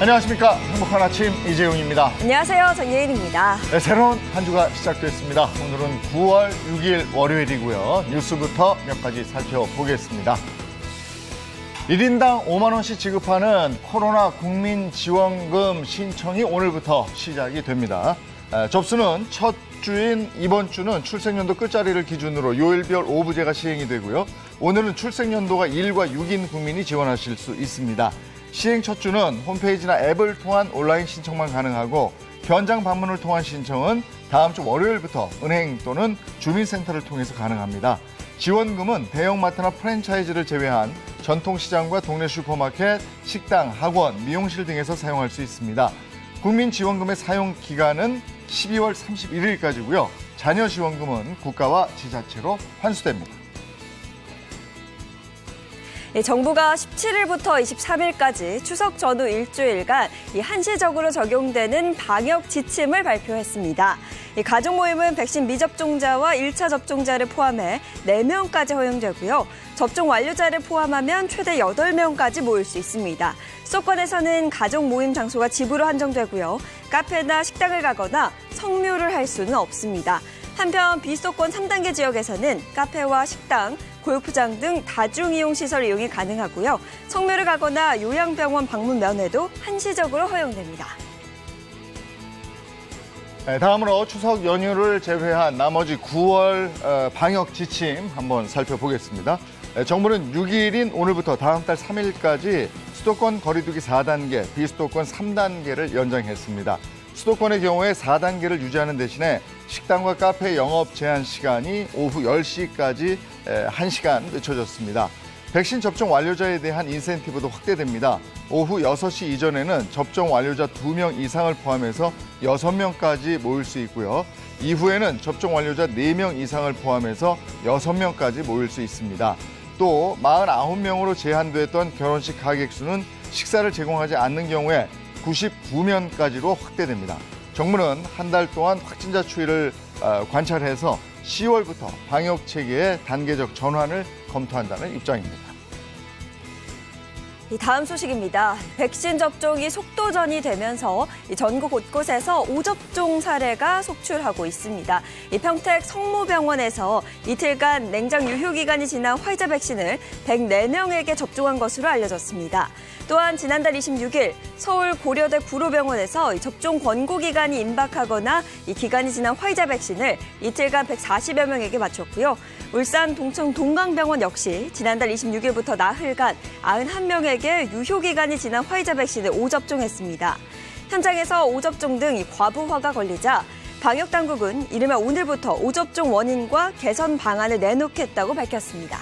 안녕하십니까. 행복한 아침 이재용입니다. 안녕하세요. 정예인입니다. 네, 새로운 한 주가 시작됐습니다. 오늘은 9월 6일 월요일이고요. 뉴스부터 몇 가지 살펴보겠습니다. 1인당 5만 원씩 지급하는 코로나 국민지원금 신청이 오늘부터 시작이 됩니다. 접수는 첫 주인 이번 주는 출생연도 끝자리를 기준으로 요일별 오부제가 시행이 되고요. 오늘은 출생연도가 1과 6인 국민이 지원하실 수 있습니다. 시행 첫 주는 홈페이지나 앱을 통한 온라인 신청만 가능하고 현장 방문을 통한 신청은 다음 주 월요일부터 은행 또는 주민센터를 통해서 가능합니다. 지원금은 대형마트나 프랜차이즈를 제외한 전통시장과 동네 슈퍼마켓, 식당, 학원, 미용실 등에서 사용할 수 있습니다. 국민지원금의 사용 기간은 12월 31일까지고요. 자녀 지원금은 국가와 지자체로 환수됩니다. 정부가 17일부터 23일까지 추석 전후 일주일간 한시적으로 적용되는 방역 지침을 발표했습니다. 가족 모임은 백신 미접종자와 1차 접종자를 포함해 4명까지 허용되고요. 접종 완료자를 포함하면 최대 8명까지 모일 수 있습니다. 수도권에서는 가족 모임 장소가 집으로 한정되고요. 카페나 식당을 가거나 성묘를 할 수는 없습니다. 한편 비수도권 3단계 지역에서는 카페와 식당, 골프장 등 다중이용시설 이용이 가능하고요. 성묘를 가거나 요양병원 방문 면회도 한시적으로 허용됩니다. 다음으로 추석 연휴를 제외한 나머지 9월 방역 지침 한번 살펴보겠습니다. 정부는 6일인 오늘부터 다음 달 3일까지 수도권 거리두기 4단계, 비수도권 3단계를 연장했습니다. 수도권의 경우에 4단계를 유지하는 대신에 식당과 카페 영업 제한 시간이 오후 10시까지 1시간 늦춰졌습니다. 백신 접종 완료자에 대한 인센티브도 확대됩니다. 오후 6시 이전에는 접종 완료자 2명 이상을 포함해서 6명까지 모일 수 있고요. 이후에는 접종 완료자 4명 이상을 포함해서 6명까지 모일 수 있습니다. 또 49명으로 제한됐던 결혼식 가객 수는 식사를 제공하지 않는 경우에 99명까지로 확대됩니다. 정부는 한 달 동안 확진자 추이를 관찰해서 10월부터 방역 체계의 단계적 전환을 검토한다는 입장입니다. 다음 소식입니다. 백신 접종이 속도전이 되면서 전국 곳곳에서 오접종 사례가 속출하고 있습니다. 평택 성모병원에서 이틀간 냉장 유효기간이 지난 화이자 백신을 104명에게 접종한 것으로 알려졌습니다. 또한 지난달 26일 서울 고려대 구로병원에서 접종 권고 기간이 임박하거나 이 기간이 지난 화이자 백신을 이틀간 140여 명에게 맞췄고요. 울산 동청 동강병원 역시 지난달 26일부터 나흘간 91명에게 유효기간이 지난 화이자 백신을 오접종했습니다. 현장에서 오접종 등 과부하가 걸리자 방역당국은 이르면 오늘부터 오접종 원인과 개선 방안을 내놓겠다고 밝혔습니다.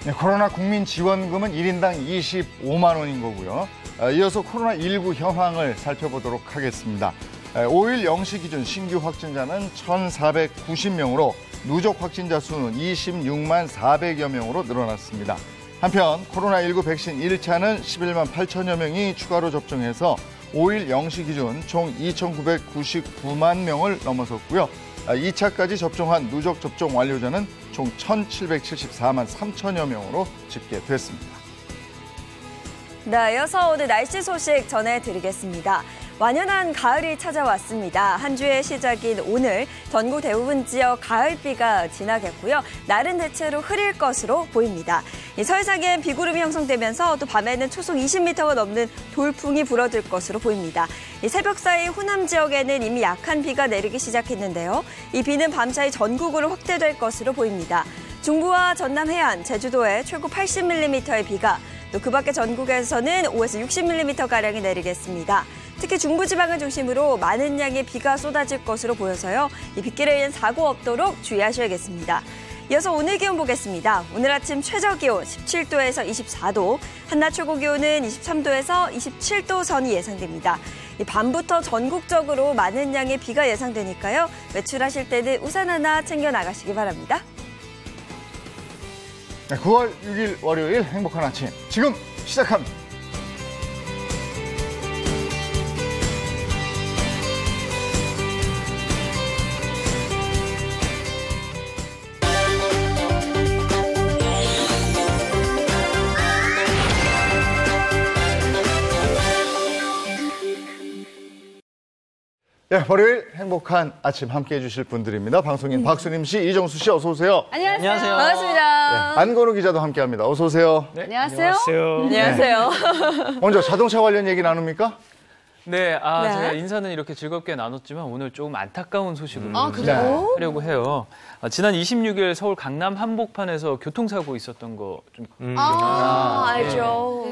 네, 코로나 국민지원금은 1인당 25만 원인 거고요. 이어서 코로나19 현황을 살펴보도록 하겠습니다. 5일 0시 기준 신규 확진자는 1,490명으로 누적 확진자 수는 26만 400여 명으로 늘어났습니다. 한편 코로나19 백신 1차는 11만 8천여 명이 추가로 접종해서 5일 0시 기준 총 2,999만 명을 넘어섰고요. 2차까지 접종한 누적 접종 완료자는 총 1,774만 3천여 명으로 집계됐습니다. 네, 이어서 오늘 날씨 소식 전해드리겠습니다. 완연한 가을이 찾아왔습니다. 한 주의 시작인 오늘 전국 대부분 지역 가을비가 지나겠고요. 날은 대체로 흐릴 것으로 보입니다. 서해상엔 비구름이 형성되면서 또 밤에는 초속 20m가 넘는 돌풍이 불어들 것으로 보입니다. 새벽 사이 호남 지역에는 이미 약한 비가 내리기 시작했는데요. 이 비는 밤사이 전국으로 확대될 것으로 보입니다. 중부와 전남 해안, 제주도에 최고 80mm의 비가, 또 그 밖에 전국에서는 5에서 60mm가량이 내리겠습니다. 특히 중부지방을 중심으로 많은 양의 비가 쏟아질 것으로 보여서요. 이 빗길에 의한 사고 없도록 주의하셔야겠습니다. 이어서 오늘 기온 보겠습니다. 오늘 아침 최저기온 17도에서 24도, 한낮 최고기온은 23도에서 27도 선이 예상됩니다. 밤부터 전국적으로 많은 양의 비가 예상되니까요. 외출하실 때는 우산 하나 챙겨 나가시기 바랍니다. 9월 6일 월요일 행복한 아침 지금 시작합니다. 예, 월요일 행복한 아침 함께해 주실 분들입니다. 방송인 박수림 씨, 이정수 씨 어서 오세요. 안녕하세요. 반갑습니다. 안건우 기자도 함께합니다. 어서 오세요. 네, 안녕하세요. 안녕하세요. 먼저 자동차 관련 얘기 나눕니까? 네, 네. 제가 인사는 이렇게 즐겁게 나눴지만 오늘 조금 안타까운 소식을 그래요? 하려고 해요. 지난 26일 서울 강남 한복판에서 교통사고 있었던 거 좀 알죠.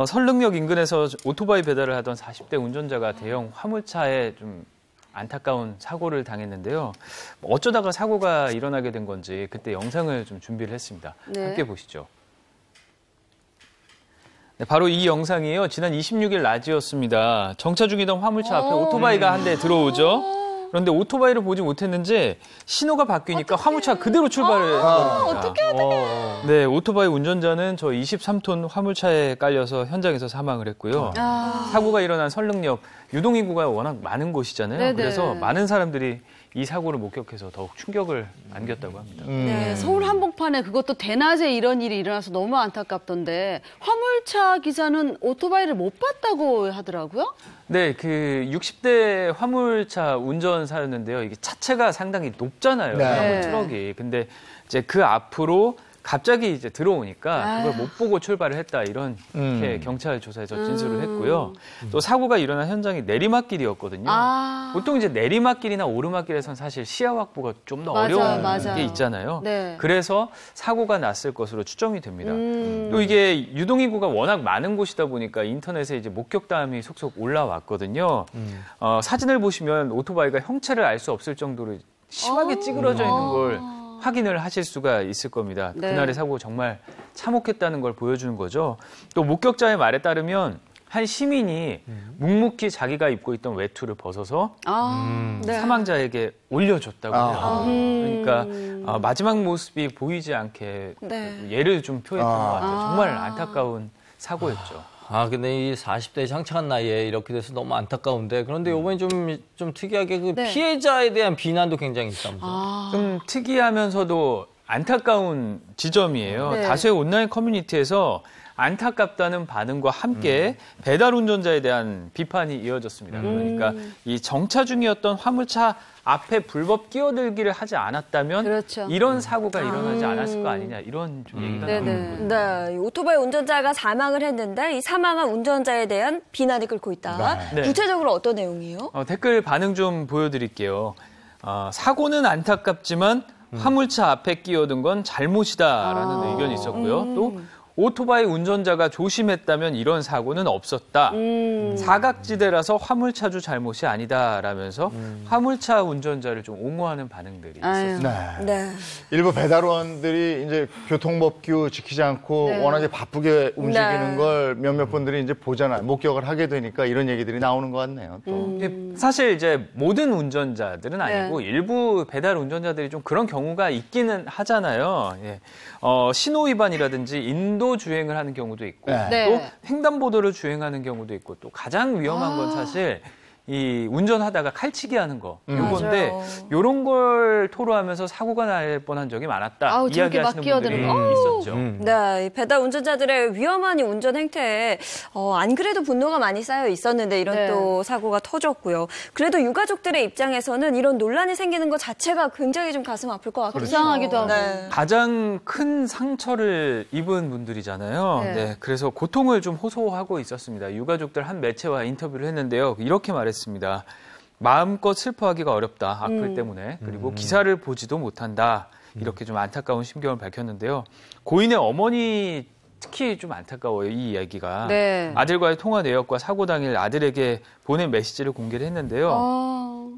설릉역 인근에서 오토바이 배달을 하던 40대 운전자가 대형 화물차에 좀 안타까운 사고를 당했는데요. 어쩌다가 사고가 일어나게 된 건지 그때 영상을 좀 준비를 했습니다. 네. 함께 보시죠. 네, 바로 이 영상이에요. 지난 26일 낮이었습니다. 정차 중이던 화물차 앞에 오토바이가 한 대 들어오죠. 그런데 오토바이를 보지 못했는지 신호가 바뀌니까 화물차가 그대로 출발을 했습니다. 어떡해. 네, 오토바이 운전자는 저 23톤 화물차에 깔려서 현장에서 사망을 했고요. 사고가 일어난 설릉역 유동인구가 워낙 많은 곳이잖아요. 네네. 그래서 많은 사람들이 이 사고를 목격해서 더욱 충격을 안겼다고 합니다. 네, 서울 한복판에 그것도 대낮에 이런 일이 일어나서 너무 안타깝던데 화물차 기사는 오토바이를 못 봤다고 하더라고요. 네, 그 60대 화물차 운전사였는데요. 이게 차체가 상당히 높잖아요. 네. 화물 트럭이. 근데 이제 그 앞으로 갑자기 이제 들어오니까 그걸 못 보고 출발을 했다 이런 이렇게 경찰 조사에서 진술을 했고요. 또 사고가 일어난 현장이 내리막길이었거든요. 보통 이제 내리막길이나 오르막길에선 사실 시야 확보가 좀 더 어려운 게 있잖아요. 네. 그래서 사고가 났을 것으로 추정이 됩니다. 또 이게 유동인구가 워낙 많은 곳이다 보니까 인터넷에 이제 목격담이 속속 올라왔거든요. 사진을 보시면 오토바이가 형체를 알 수 없을 정도로 심하게 찌그러져 있는 걸 확인을 하실 수가 있을 겁니다. 네. 그날의 사고 정말 참혹했다는 걸 보여주는 거죠. 또 목격자의 말에 따르면 한 시민이 묵묵히 자기가 입고 있던 외투를 벗어서 네. 사망자에게 올려줬다고 해요. 그러니까 마지막 모습이 보이지 않게 예를 좀 표했던 것 같아요. 정말 안타까운 사고였죠. 근데 이 40대 창창한 나이에 이렇게 돼서 너무 안타까운데 그런데 이번에 좀 특이하게 그 네. 피해자에 대한 비난도 굉장히 있다면서요. 좀 특이하면서도 안타까운 지점이에요. 네. 다수의 온라인 커뮤니티에서 안타깝다는 반응과 함께 배달 운전자에 대한 비판이 이어졌습니다. 그러니까 이 정차 중이었던 화물차 앞에 불법 끼어들기를 하지 않았다면 그렇죠. 이런 사고가 일어나지 않았을 거 아니냐 이런 좀 얘기가 나오는 거예요. 네, 이 오토바이 운전자가 사망을 했는데 이 사망한 운전자에 대한 비난이 끓고 있다. 네. 구체적으로 어떤 내용이에요? 댓글 반응 좀 보여드릴게요. 사고는 안타깝지만 화물차 앞에 끼어든 건 잘못이다라는 의견이 있었고요. 또 오토바이 운전자가 조심했다면 이런 사고는 없었다. 사각지대라서 화물차주 잘못이 아니다라면서 화물차 운전자를 좀 옹호하는 반응들이 있었습니다. 네. 일부 배달원들이 이제 교통법규 지키지 않고 워낙에 바쁘게 움직이는 걸 몇몇 분들이 이제 보잖아요. 목격을 하게 되니까 이런 얘기들이 나오는 것 같네요. 또. 사실 이제 모든 운전자들은 아니고 일부 배달 운전자들이 좀 그런 경우가 있기는 하잖아요. 예. 신호 위반이라든지 인도 주행을 하는 경우도 있고 네. 또 횡단보도를 주행하는 경우도 있고 또 가장 위험한 건 사실 이 운전하다가 칼치기 하는 거 요건데 맞아요. 요런 걸 토로하면서 사고가 날 뻔한 적이 많았다 저렇게 막 이야기하시는 분들이 끼어드는 있었죠. 네, 이 배달 운전자들의 위험한 이 운전 행태에 안 그래도 분노가 많이 쌓여 있었는데 이런 네. 또 사고가 터졌고요. 그래도 유가족들의 입장에서는 이런 논란이 생기는 것 자체가 굉장히 좀 가슴 아플 것 같거든요. 불쌍하기도 하고. 네. 가장 큰 상처를 입은 분들이잖아요. 네. 네, 그래서 고통을 좀 호소하고 있었습니다. 유가족들 한 매체와 인터뷰를 했는데요. 이렇게 말했습니다. 마음껏 슬퍼하기가 어렵다. 악플 때문에. 그리고 기사를 보지도 못한다. 이렇게 좀 안타까운 심경을 밝혔는데요. 고인의 어머니 특히 좀 안타까워요. 이 이야기가. 네. 아들과의 통화 내역과 사고 당일 아들에게 보낸 메시지를 공개를 했는데요.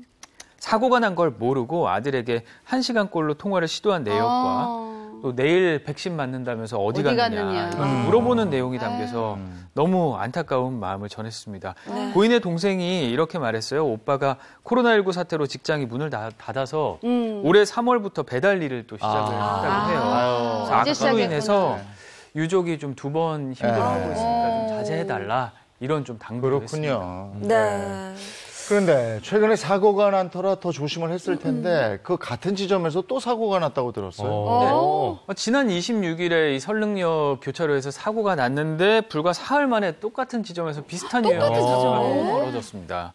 사고가 난 걸 모르고 아들에게 1시간꼴로 통화를 시도한 내역과 또 내일 백신 맞는다면서 어디 갔느냐 이런 물어보는 내용이 담겨서 너무 안타까운 마음을 전했습니다. 고인의 동생이 이렇게 말했어요. 오빠가 코로나19 사태로 직장이 문을 닫아서 올해 3월부터 배달 일을 또 시작을 했다고 해요. 그래서 악수로 인해서 유족이 좀 2번 힘들어하고 있으니까 좀 자제해달라 이런 좀 당부를 했습니다. 그렇군요. 네. 그런데 최근에 사고가 난 터라 더 조심을 했을 텐데 그 같은 지점에서 또 사고가 났다고 들었어요. 지난 26일에 이 설릉역 교차로에서 사고가 났는데 불과 사흘 만에 똑같은 지점에서 비슷한 유형의 사고가 벌어졌습니다.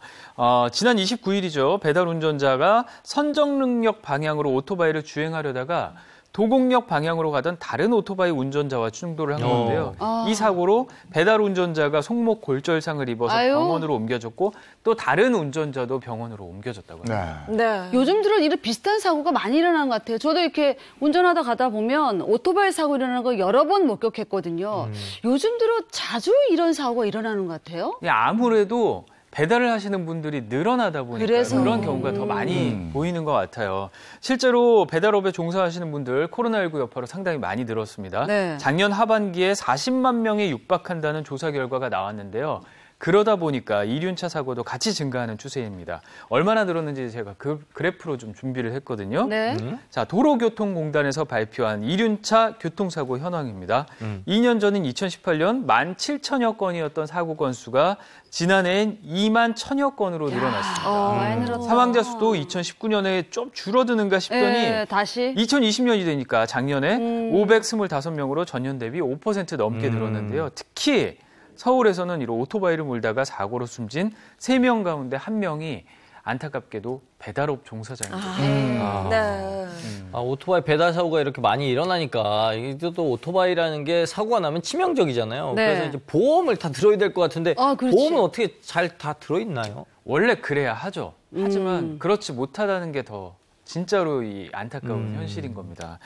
지난 29일이죠. 배달 운전자가 선정릉역 방향으로 오토바이를 주행하려다가 도곡역 방향으로 가던 다른 오토바이 운전자와 충돌을 한 건데요. 이 사고로 배달 운전자가 손목 골절상을 입어서 병원으로 옮겨졌고 또 다른 운전자도 병원으로 옮겨졌다고 합니다. 네. 요즘 들어 이런 비슷한 사고가 많이 일어나는 것 같아요. 저도 이렇게 운전하다 가다 보면 오토바이 사고 일어나는 거 여러 번 목격했거든요. 요즘 들어 자주 이런 사고가 일어나는 것 같아요. 아무래도 배달을 하시는 분들이 늘어나다 보니까 그래서. 그런 경우가 더 많이 보이는 것 같아요. 실제로 배달업에 종사하시는 분들 코로나19 여파로 상당히 많이 늘었습니다. 네. 작년 작년 하반기에 40만 명에 육박한다는 조사 결과가 나왔는데요. 그러다 보니까 이륜차 사고도 같이 증가하는 추세입니다. 얼마나 늘었는지 제가 그 그래프로 좀 준비를 했거든요. 네. 자, 도로교통공단에서 발표한 이륜차 교통사고 현황입니다. 2년 전인 2018년 17,000여 건이었던 사고 건수가 지난해엔 2만 1,000여 건으로 늘어났습니다. 많이 늘었다. 사망자 수도 2019년에 좀 줄어드는가 싶더니 네, 다시. 2020년이 되니까 작년에 525명으로 전년 대비 5% 넘게 늘었는데요. 특히 서울에서는 이로 오토바이를 몰다가 사고로 숨진 3명 가운데 1명이 안타깝게도 배달업 종사자입니다. 네. 오토바이 배달 사고가 이렇게 많이 일어나니까 이게 또 오토바이라는 게 사고가 나면 치명적이잖아요. 네. 그래서 이제 보험을 다 들어야 될 것 같은데 그렇지. 보험은 어떻게 잘 다 들어있나요? 원래 그래야 하죠. 하지만 그렇지 못하다는 게 더 진짜로 이 안타까운 현실인 겁니다.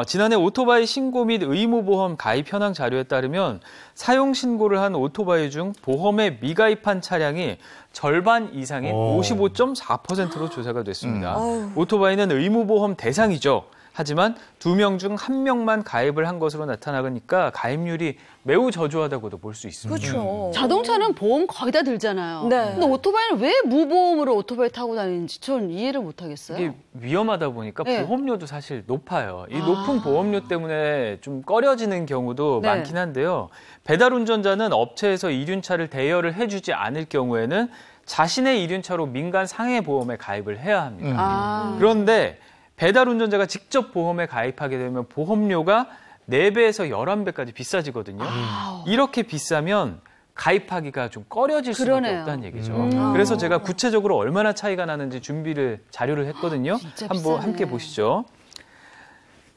지난해 오토바이 신고 및 의무보험 가입 현황 자료에 따르면 사용 신고를 한 오토바이 중 보험에 미가입한 차량이 절반 이상인 55.4%로 조사가 됐습니다. 오토바이는 의무보험 대상이죠. 하지만 2명 중 1명만 가입을 한 것으로 나타나니까 가입률이 매우 저조하다고도 볼 수 있습니다. 그렇죠. 자동차는 보험 거의 다 들잖아요. 네. 근데 오토바이는 왜 무보험으로 오토바이 타고 다니는지 전 이해를 못 하겠어요. 이게 위험하다 보니까 네. 보험료도 사실 높아요. 이 높은 보험료 때문에 좀 꺼려지는 경우도 네. 많긴 한데요. 배달 운전자는 업체에서 이륜차를 대여를 해주지 않을 경우에는 자신의 이륜차로 민간 상해 보험에 가입을 해야 합니다. 그런데 배달 운전자가 직접 보험에 가입하게 되면 보험료가 4배에서 11배까지 비싸지거든요. 이렇게 비싸면 가입하기가 좀 꺼려질 수밖에 그러네요. 없다는 얘기죠. 그래서 제가 구체적으로 얼마나 차이가 나는지 자료를 했거든요. 진짜 한번 비싸네. 함께 보시죠.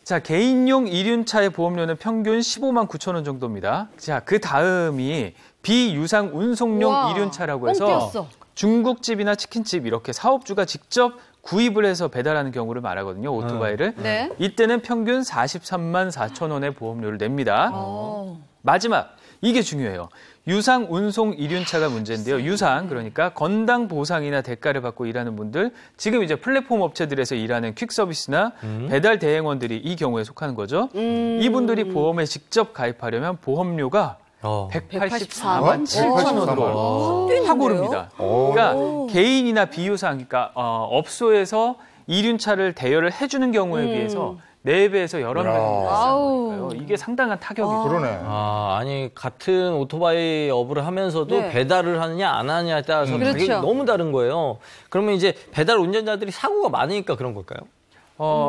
자, 개인용 이륜차의 보험료는 평균 15만 9천 원 정도입니다. 자, 그 다음이 비유상 운송용 우와, 이륜차라고 해서 뻥 튀었어. 중국집이나 치킨집 이렇게 사업주가 직접 구입을 해서 배달하는 경우를 말하거든요. 오토바이를. 네. 이때는 평균 43만 4천 원의 보험료를 냅니다. 마지막, 이게 중요해요. 유상 운송 이륜차가 문제인데요. 유상, 그러니까 건당 보상이나 대가를 받고 일하는 분들, 지금 이제 플랫폼 업체들에서 일하는 퀵 서비스나 배달 대행원들이 이 경우에 속하는 거죠. 이분들이 보험에 직접 가입하려면 보험료가 184만 7천 원으로 확 오릅니다. 그러니까 개인이나 비유상, 그러니까 업소에서 이륜차를 대여를 해주는 경우에 비해서 4배에서 11배 비싸니까요. 이게 상당한 타격이죠. 그러네. 아니 같은 오토바이 업을 하면서도 네. 배달을 하느냐 안 하느냐에 따라서 가격이 그렇죠. 너무 다른 거예요. 그러면 이제 배달 운전자들이 사고가 많으니까 그런 걸까요?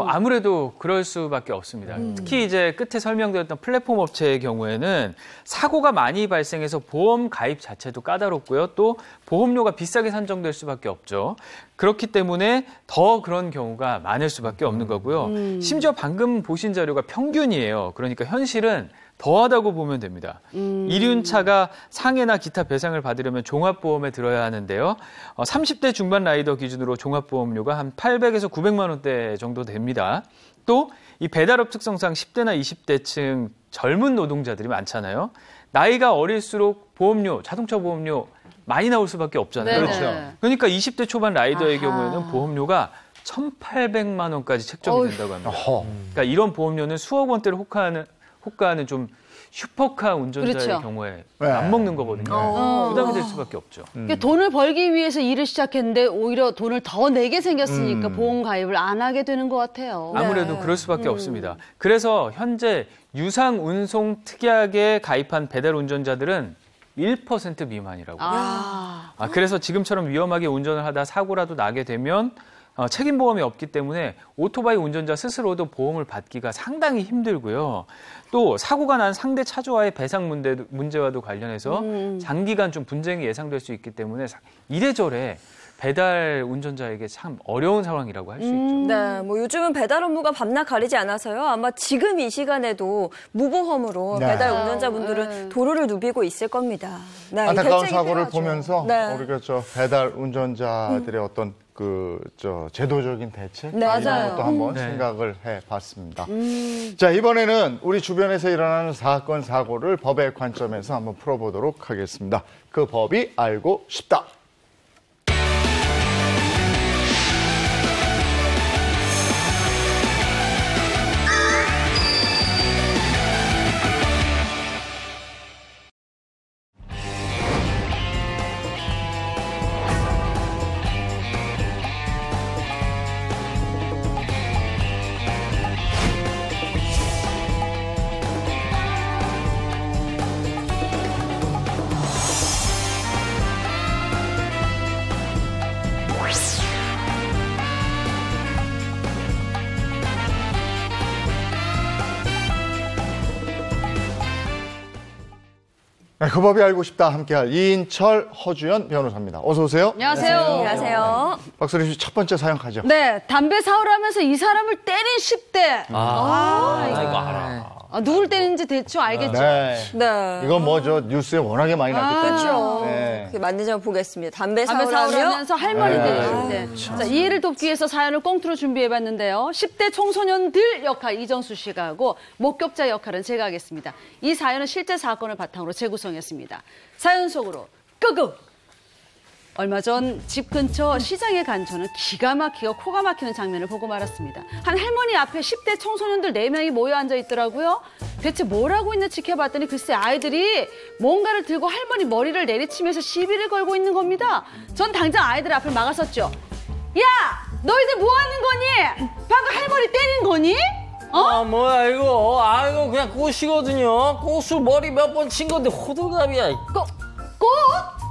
아무래도 그럴 수밖에 없습니다. 특히 이제 끝에 설명드렸던 플랫폼 업체의 경우에는 사고가 많이 발생해서 보험 가입 자체도 까다롭고요. 또 보험료가 비싸게 산정될 수밖에 없죠. 그렇기 때문에 더 그런 경우가 많을 수밖에 없는 거고요. 심지어 방금 보신 자료가 평균이에요. 그러니까 현실은 더하다고 보면 됩니다. 이륜차가 상해나 기타 배상을 받으려면 종합보험에 들어야 하는데요. 30대 중반 라이더 기준으로 종합보험료가 한 800에서 900만 원대 정도 됩니다. 또 이 배달업 특성상 10대나 20대층 젊은 노동자들이 많잖아요. 나이가 어릴수록 보험료, 자동차 보험료 많이 나올 수밖에 없잖아요. 네네. 그렇죠. 그러니까 20대 초반 라이더의 경우에는 보험료가 1,800만 원까지 책정이 된다고 합니다. 그러니까 이런 보험료는 수억 원대를 호가하는 좀 슈퍼카 운전자의 그렇죠. 경우에 네. 안 먹는 거거든요. 부담이 될 수밖에 없죠. 그러니까 돈을 벌기 위해서 일을 시작했는데 오히려 돈을 더 내게 생겼으니까 보험 가입을 안 하게 되는 것 같아요. 아무래도 그럴 수밖에 없습니다. 그래서 현재 유상 운송 특약에 가입한 배달 운전자들은 1% 미만이라고. 그래서 지금처럼 위험하게 운전을 하다 사고라도 나게 되면 책임보험이 없기 때문에 오토바이 운전자 스스로도 보험을 받기가 상당히 힘들고요. 또 사고가 난 상대 차주와의 배상 문제와도 관련해서 장기간 좀 분쟁이 예상될 수 있기 때문에 이래저래 배달 운전자에게 참 어려운 상황이라고 할 수 있죠. 네, 뭐 요즘은 배달 업무가 밤낮 가리지 않아서요. 아마 지금 이 시간에도 무보험으로 네. 배달 운전자분들은 도로를 누비고 있을 겁니다. 네, 안타까운 결정이 사고를 필요하죠. 보면서 네. 우리가 배달 운전자들의 어떤 제도적인 대책 네, 이런 맞아요. 것도 한번 네. 생각을 해봤습니다. 자, 이번에는 우리 주변에서 일어나는 사건 사고를 법의 관점에서 한번 풀어보도록 하겠습니다. 그 법이 알고 싶다. 네, 그 법이 알고 싶다 함께할 이인철, 허주연 변호사입니다. 어서 오세요. 안녕하세요. 안녕하세요. 박소림 씨 첫 번째 사연 가죠. 네, 담배 사오를 하면서 이 사람을 때린 10대. 이거 알아. 누굴 때리는지 대충 알겠죠? 네. 네. 이건 뉴스에 워낙에 많이 났기 때문에. 그렇죠. 네. 그게 맞는지 한번 보겠습니다. 담배 담배 사오를 사오를 하며 하면서 할머니 때리실 때. 자, 이해를 돕기 위해서 사연을 꽁트로 준비해봤는데요. 10대 청소년들 역할 이정수 씨가 하고 목격자 역할은 제가 하겠습니다. 이 사연은 실제 사건을 바탕으로 재구성했습니다. 사연 속으로 끄고! 얼마 전 집 근처 시장에 간 저는 기가 막히고 코가 막히는 장면을 보고 말았습니다. 한 할머니 앞에 10대 청소년들 4명이 모여 앉아 있더라고요. 대체 뭘 하고 있는지 지켜봤더니 글쎄 아이들이 뭔가를 들고 할머니 머리를 내리치면서 시비를 걸고 있는 겁니다. 전 당장 아이들 앞을 막았었죠. 야! 너희들 뭐 하는 거니? 방금 할머니 때린 거니? 뭐야 이거? 이거 그냥 꽃이거든요. 꽃을 머리 몇 번 친 건데 호들갑이야. 꽃?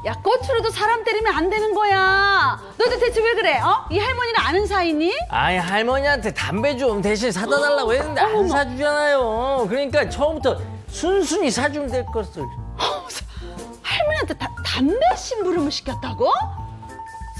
야, 꽃으로도 사람 때리면 안 되는 거야. 너희들 대체 왜 그래? 이 할머니는 아는 사이니? 아니 할머니한테 담배 좀 대신 사다 달라고 했는데 안 사주잖아요. 그러니까 처음부터 순순히 사주면 될 것을. 할머니한테 담배 심부름을 시켰다고?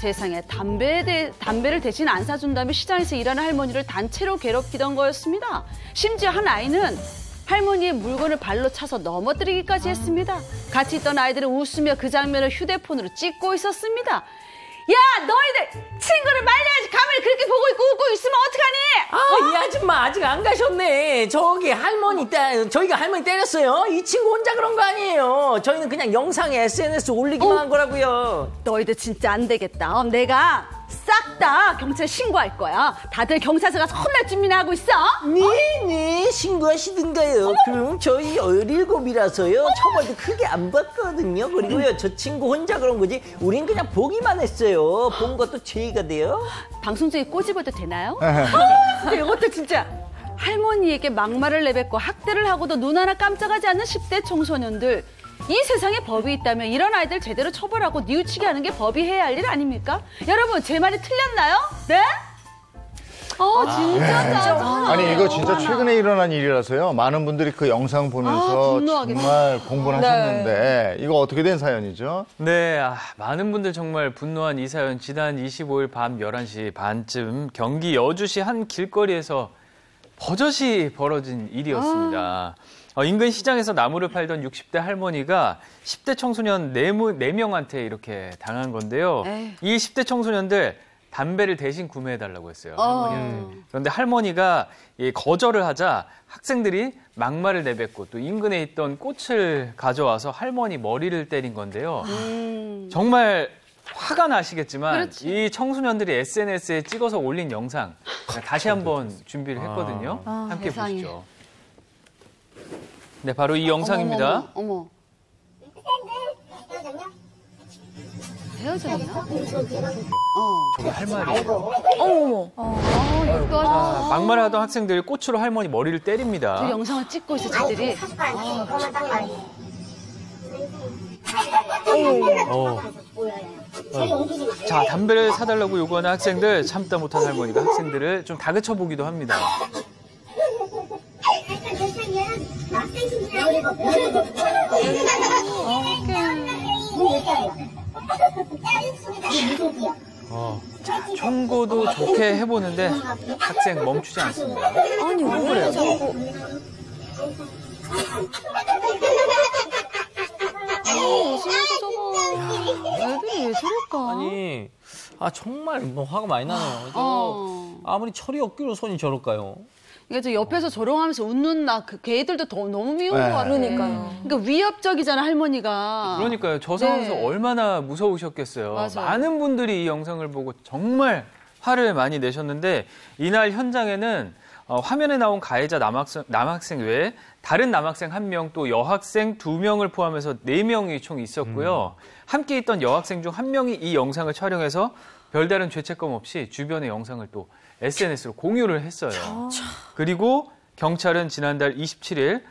세상에 담배를 대신 안 사준 다음에 시장에서 일하는 할머니를 단체로 괴롭히던 거였습니다. 심지어 한 아이는 할머니의 물건을 발로 차서 넘어뜨리기까지 했습니다. 같이 있던 아이들은 웃으며 그 장면을 휴대폰으로 찍고 있었습니다. 야, 너희들 친구를 말려야지. 가만히 그렇게 보고 있고 웃고 있으면 어떡하니? 이 아줌마 아직 안 가셨네. 저희가 할머니 때렸어요. 이 친구 혼자 그런 거 아니에요. 저희는 그냥 영상에 SNS 올리기만 한 거라고요. 너희들 진짜 안 되겠다. 내가 싹 다 경찰에 신고할 거야. 다들 경찰서 가서 혼날 준비나 하고 있어. 네, 신고하시든가요. 그럼 저희 17이라서요. 처벌도 크게 안 받거든요. 그리고요, 저 친구 혼자 그런 거지. 우린 그냥 보기만 했어요. 본 것도 죄가 돼요. 방송 중에 꼬집어도 되나요? 이것도 진짜 할머니에게 막말을 내뱉고 학대를 하고도 눈 하나 깜짝하지 않는 10대 청소년들. 이 세상에 법이 있다면 이런 아이들 제대로 처벌하고 뉘우치게 하는 게 법이 해야 할 일 아닙니까? 여러분, 제 말이 틀렸나요? 네? 진짜 짜증나. 아니 이거 진짜 최근에 일어난 일이라서요. 많은 분들이 그 영상 보면서 분노하겠다. 정말 공부를 하셨는데 이거 어떻게 된 사연이죠? 네, 많은 분들 정말 분노한 이 사연 지난 25일 밤 11시 반쯤 경기 여주시 한 길거리에서 버젓이 벌어진 일이었습니다. 인근 시장에서 나무를 팔던 60대 할머니가 10대 청소년 4명한테 이렇게 당한 건데요. 이 10대 청소년들 담배를 대신 구매해달라고 했어요. 할머니한테. 그런데 할머니가 거절을 하자 학생들이 막말을 내뱉고 또 인근에 있던 꽃을 가져와서 할머니 머리를 때린 건데요. 정말 화가 나시겠지만 그렇지. 이 청소년들이 SNS에 찍어서 올린 영상 다시 한번 준비를 했거든요. 함께 세상에. 보시죠. 네, 바로 이 영상입니다. 어머. 헤어졌나? 저게 할 말이에요. 어머. 이거 막말을 하던 학생들이 꽃으로 할머니 머리를 때립니다. 그 영상을 찍고 있어, 쟤들이. 자, 담배를 사달라고 요구하는 학생들, 참다 못한 할머니가 학생들을 좀 다그쳐 보기도 합니다. 자, 총고도 좋게 해보는데 학생 멈추지 않습니다. 아니, 왜 그래요? 웃으면서 저거. 애들이 왜 저럴까? 아니, 정말 뭐 화가 많이 나네요. 저거 아무리 철이 없기로 손이 저럴까요? 그러니까 저 옆에서 조롱하면서 웃는 그 애들도 너무 미운 것 같아요. 그러니까요. 그러니까 위협적이잖아, 할머니가. 그러니까요. 저 상황에서 네. 얼마나 무서우셨겠어요. 맞아요. 많은 분들이 이 영상을 보고 정말 화를 많이 내셨는데 이날 현장에는 화면에 나온 가해자 남학생 외에 다른 남학생 1명 또 여학생 2명을 포함해서 4명이 총 있었고요. 함께 있던 여학생 중 1명이 이 영상을 촬영해서 별다른 죄책감 없이 주변의 영상을 또 SNS로 공유를 했어요. 그리고 경찰은 지난달 27일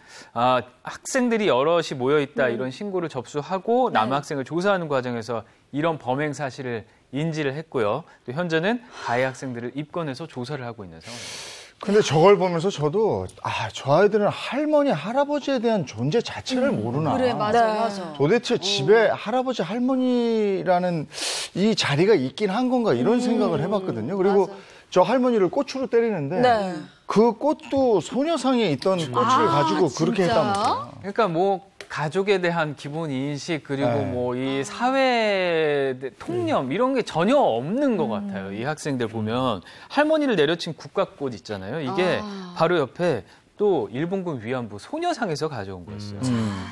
학생들이 여럿이 모여있다 이런 신고를 접수하고 남학생을 조사하는 과정에서 이런 범행 사실을 인지를 했고요. 또 현재는 가해 학생들을 입건해서 조사를 하고 있는 상황입니다. 근데 저걸 보면서 저도 저 아이들은 할머니, 할아버지에 대한 존재 자체를 모르나. 그래, 맞아, 네. 맞아. 도대체 집에 할아버지, 할머니라는 이 자리가 있긴 한 건가 이런 생각을 해봤거든요. 그리고 맞아. 저 할머니를 꽃으로 때리는데 네. 그 꽃도 소녀상에 있던 꽃을 가지고 그렇게 진짜? 했다면서요. 그러니까 뭐 가족에 대한 기본 인식 그리고 네. 뭐 이 사회 통념 이런 게 전혀 없는 것 같아요. 이 학생들 보면 할머니를 내려친 국가꽃 있잖아요. 이게 바로 옆에 또 일본군 위안부 소녀상에서 가져온 거였어요.